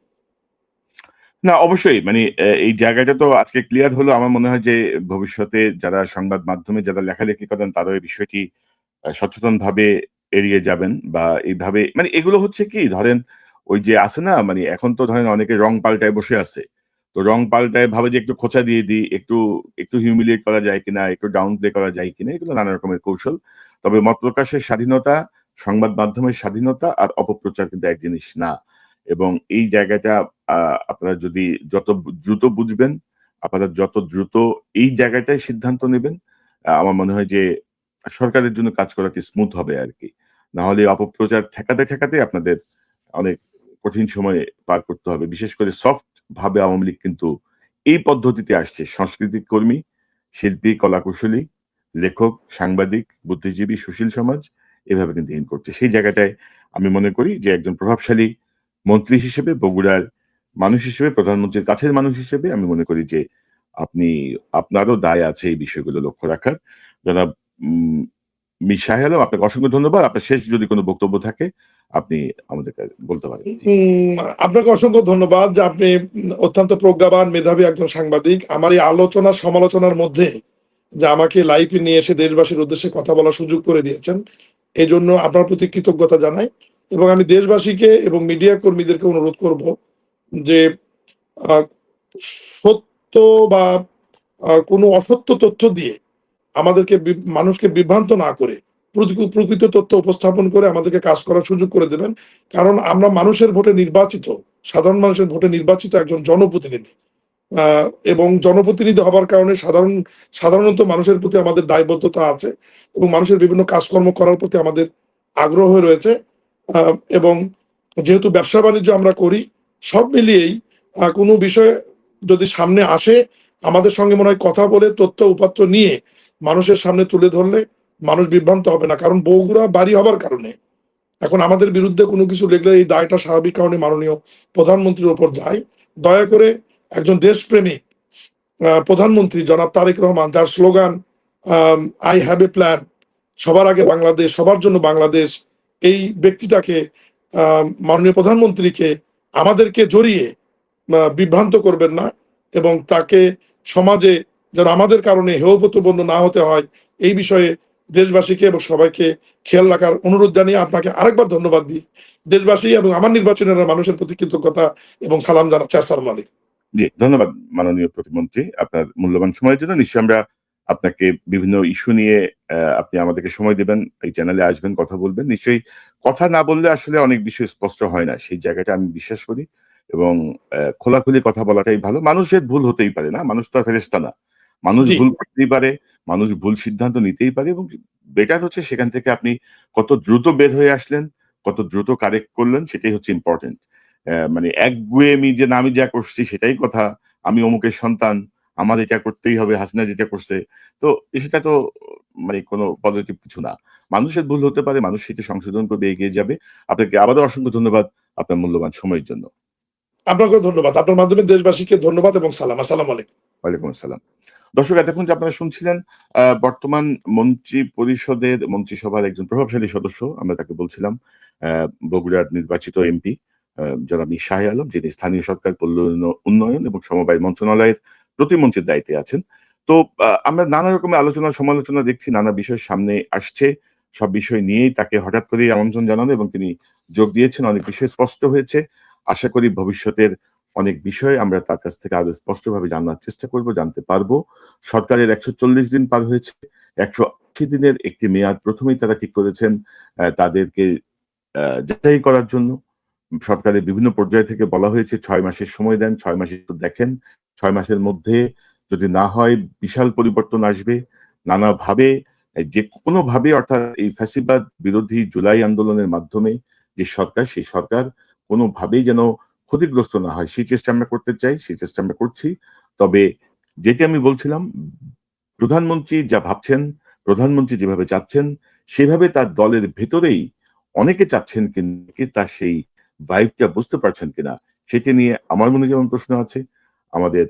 Speaker 1: না, অবশ্যই মানে এই জায়গাটা তো আজকে ক্লিয়ার হলো। আমার মনে হয় যে ভবিষ্যতে যারা সংবাদ মাধ্যমে যারা লেখালেখি করেন তারাও এই বিষয়টি সচেতনভাবে এড়িয়ে যাবেন, বা এইভাবে মানে এগুলো হচ্ছে কি ধরেন ওই যে আছে না, মানে এখন তো ধরেন অনেকে রং পাল্টায় বসে আছে। তো রং পাল্টায় ভাবে যে একটু খোঁচা দিয়ে দিই, একটু হিউমিলিয়েট করা যায় কিনা, একটু ডাউন প্লে করা যায় কিনা, এগুলো নানা রকমের কৌশল। তবে মত প্রকাশের স্বাধীনতা, সংবাদ মাধ্যমের স্বাধীনতা আর অপপ্রচার কিন্তু এক জিনিস না। এবং এই জায়গাটা আপনারা যদি যত দ্রুত বুঝবেন, আপনারা যত দ্রুত এই জায়গাটায় সিদ্ধান্ত নেবেন, আমার মনে হয় যে সরকারের জন্য কাজ করাটি স্মুথ হবে আরকি। না হলে অপপ্রচার ঠেকাতে, ঠেকাতে আপনাদের অনেক কঠিন সময় পার করতে হবে। বিশেষ করে সফট ভাবে আওয়ামী লীগ কিন্তু এই পদ্ধতিতে আসছে। সাংস্কৃতিক কর্মী, শিল্পী, কলাকুশলী, লেখক, সাংবাদিক, বুদ্ধিজীবী, সুশীল সমাজ এভাবে কিন্তু ইন করছে। সেই জায়গাটায় আমি মনে করি যে একজন প্রভাবশালী মন্ত্রী হিসেবে, বগুড়ার মানুষ হিসেবে, প্রধানমন্ত্রীর কাছের মানুষ হিসেবে আমি মনে করি যে আপনি, আপনারও দায় আছে এই বিষয়গুলো লক্ষ্য রাখার। জনাব উম মির শাহ আলম, আপনাকে অসংখ্য ধন্যবাদ। আপনার শেষ যদি কোনো বক্তব্য থাকে আপনি আমাদেরকে বলতে পারেন। জি।
Speaker 2: আপনাকে অসংখ্য ধন্যবাদ যে আপনি অত্যন্ত প্রজ্ঞাবান মেধাবী একজন সাংবাদিক। আমার এই আলোচনা সমালোচনার মধ্যে যে আমাকে লাইভে নিয়ে এসে দেশবাসীর উদ্দেশ্যে কথা বলার সুযোগ করে দিয়েছেন, এই জন্য আপনার প্রতি কৃতজ্ঞতা জানাই। এবং আমি দেশবাসীকে এবং মিডিয়া কর্মীদেরকে অনুরোধ করব যে আহ, সত্য বা কোনো অসত্য তথ্য দিয়ে আমাদেরকে মানুষকে বিভ্রান্ত না করে প্রকৃত তথ্য উপস্থাপন করে আমাদেরকে কাজ করার সুযোগ করে দেবেন। কারণ আমরা মানুষের ভোটে নির্বাচিত, সাধারণ মানুষের ভোটে নির্বাচিত একজন জনপ্রতিনিধি, এবং জনপ্রতিনিধি হবার কারণে সাধারণত মানুষের প্রতি আমাদের দায়বদ্ধতা আছে এবং মানুষের বিভিন্ন কাজকর্ম করার প্রতি আমাদের আগ্রহ রয়েছে। এবং যেহেতু ব্যবসা বাণিজ্য আমরা করি, সব মিলিয়েই কোনো বিষয় যদি সামনে আসে আমাদের সঙ্গে মনে হয় কথা বলে তথ্য উপাত্ত নিয়ে মানুষের সামনে তুলে ধরলে মানুষ বিভ্রান্ত হবে না। কারণ বগুড়া বাড়ি হবার কারণে এখন আমাদের বিরুদ্ধে কোনো কিছু লিখলে এই দায়টা স্বাভাবিক কারণে মাননীয় প্রধানমন্ত্রীর উপর যায়। দয়া করে একজন দেশপ্রেমিক প্রধানমন্ত্রী জনাব তারেক রহমান, যার slogan I have a plan, সবার আগে বাংলাদেশ, সবার জন্য বাংলাদেশ, এই ব্যক্তিটাকে, মাননীয় প্রধানমন্ত্রীকে আমাদেরকে জড়িয়ে বিভ্রান্ত করবেন না, এবং তাকে সমাজে যেন আমাদের কারণে হেয় প্রতিপন্ন না হতে হয় এই বিষয়ে দেশবাসীকে এবং সবাইকে খেয়াল রাখার অনুরোধ জানিয়ে আপনাকে আরেকবার ধন্যবাদ দিই। দেশবাসী এবং আমার নির্বাচনের মানুষের প্রতি কৃতজ্ঞতা এবং সালাম জানাচ্ছি। আসসালামু আলাইকুম।
Speaker 1: জি, ধন্যবাদ মাননীয় প্রতিমন্ত্রী আপনার মূল্যবান সময়ের জন্য। নিশ্চয়ই আমরা আপনাকে বিভিন্ন ইস্যু নিয়ে আপনি আমাদেরকে সময় দেবেন, এই চ্যানেলে আসবেন, কথা বলবেন। নিশ্চয়ই কথা না বললে আসলে অনেক বিষয় স্পষ্ট হয় না। সেই জায়গাটা আমি বিশ্বাস করি এবং খোলাখুলি কথা বলাটাই ভালো। মানুষের ভুল হতেই পারে না, মানুষ তো আর ফেরেশতা না। মানুষ
Speaker 2: জি,
Speaker 1: ভুল করতেই পারে, মানুষ ভুল সিদ্ধান্ত নিতেই পারে এবং বেটার হচ্ছে সেখান থেকে আপনি কত দ্রুত বের হয়ে আসলেন, কত দ্রুত কারেক্ট করলেন সেটাই হচ্ছে ইম্পোর্টেন্ট। মানে একগুঁয়েমি যে না আমি যা করছি সেটাই কথা, আমি অমুকের সন্তান, আমার এটা করতেই হবে, হাসিনা যেটা করছে। তো সেটা তো মানে কোনো পজিটিভ কিছু না। মানুষের ভুল হতে পারে, মানুষ সেটা সংশোধন করে এগিয়ে যাবে। আপনাকে আবারও অসংখ্য ধন্যবাদ আপনার মূল্যবান সময়ের জন্য।
Speaker 2: আপনাকেও ধন্যবাদ। আপনার মাধ্যমে দেশবাসীকে ধন্যবাদ এবং সালাম। আসসালামু আলাইকুম।
Speaker 1: ওয়ালাইকুম আসসালাম। দর্শক এতক্ষণ যে আপনারা শুনছিলেন বর্তমান মন্ত্রী পরিষদের মন্ত্রিসভার একজন প্রভাবশালী সদস্য আমরা তাকে বলছিলাম বগুড়ার নির্বাচিত এমপি জনাব শাহ আলম, যিনি স্থানীয় সরকার, পল্লী উন্নয়ন এবং সমবায় মন্ত্রণালয়ের প্রতিমন্ত্রীর দায়িত্বে আছেন। তো আমরা নানা রকমের আলোচনা সমালোচনা দেখছি, নানা বিষয় সামনে আসছে। সব বিষয় নিয়েই তাকে হঠাৎ করেই আমন্ত্রণ জানানো এবং তিনি যোগ দিয়েছেন। অনেক বিষয় স্পষ্ট হয়েছে। আশা করি ভবিষ্যতের অনেক বিষয় আমরা তার কাছ থেকে আরো স্পষ্টভাবে জানার চেষ্টা করব, জানতে পারবো। সরকারের ১৪০ দিন পার হয়েছে। ১৮০ দিনের একটি মেয়াদ প্রথমেই তারা ঠিক করেছেন তাদেরকে যাচাই করার জন্য। সরকারের বিভিন্ন পর্যায় থেকে বলা হয়েছে ৬ মাসের সময় দেন, ৬ মাসে তো দেখেন। ৬ মাসের মধ্যে যদি না হয় বিশাল পরিবর্তন আসবে। নানাভাবে যেকোনোভাবে অর্থাৎ এই ফ্যাসিবাদ বিরোধী জুলাই আন্দোলনের মাধ্যমে যে সরকার, সেই সরকার কোনোভাবেই যেন ক্ষতিগ্রস্ত না হয় সেই চেষ্টা আমরা করতে চাই, সেই চেষ্টা আমরা করছি। তবে যেটি আমি বলছিলাম, প্রধানমন্ত্রী যা ভাবছেন, প্রধানমন্ত্রী যেভাবে চাচ্ছেন, সেভাবে তার দলের ভেতরেই অনেকে চাচ্ছেন কি তার সেই ভাইবটা বুঝতে পারছেন কিনা, সেটি নিয়ে আমার মনে যেমন প্রশ্ন আছে, আমাদের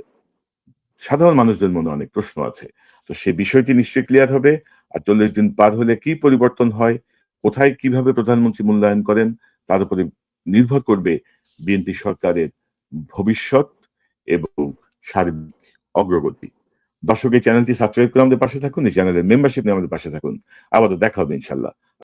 Speaker 1: সাধারণ মানুষদের মনে অনেক প্রশ্ন আছে। তো সে বিষয়টি নিশ্চয়ই ক্লিয়ার হবে। আর ৪০ দিন পার হলে কি পরিবর্তন হয়, কোথায় কিভাবে প্রধানমন্ত্রী মূল্যায়ন করেন, তার উপরে নির্ভর করবে বিএনপি সরকারের ভবিষ্যৎ এবং সার্বিক অগ্রগতি। দর্শক এই চ্যানেলটি সাবস্ক্রাইব করে আমাদের পাশে থাকুন, এই চ্যানেলের মেম্বারশিপ নিয়ে আমাদের পাশে থাকুন। আবারও দেখা হবে ইনশাল্লাহ।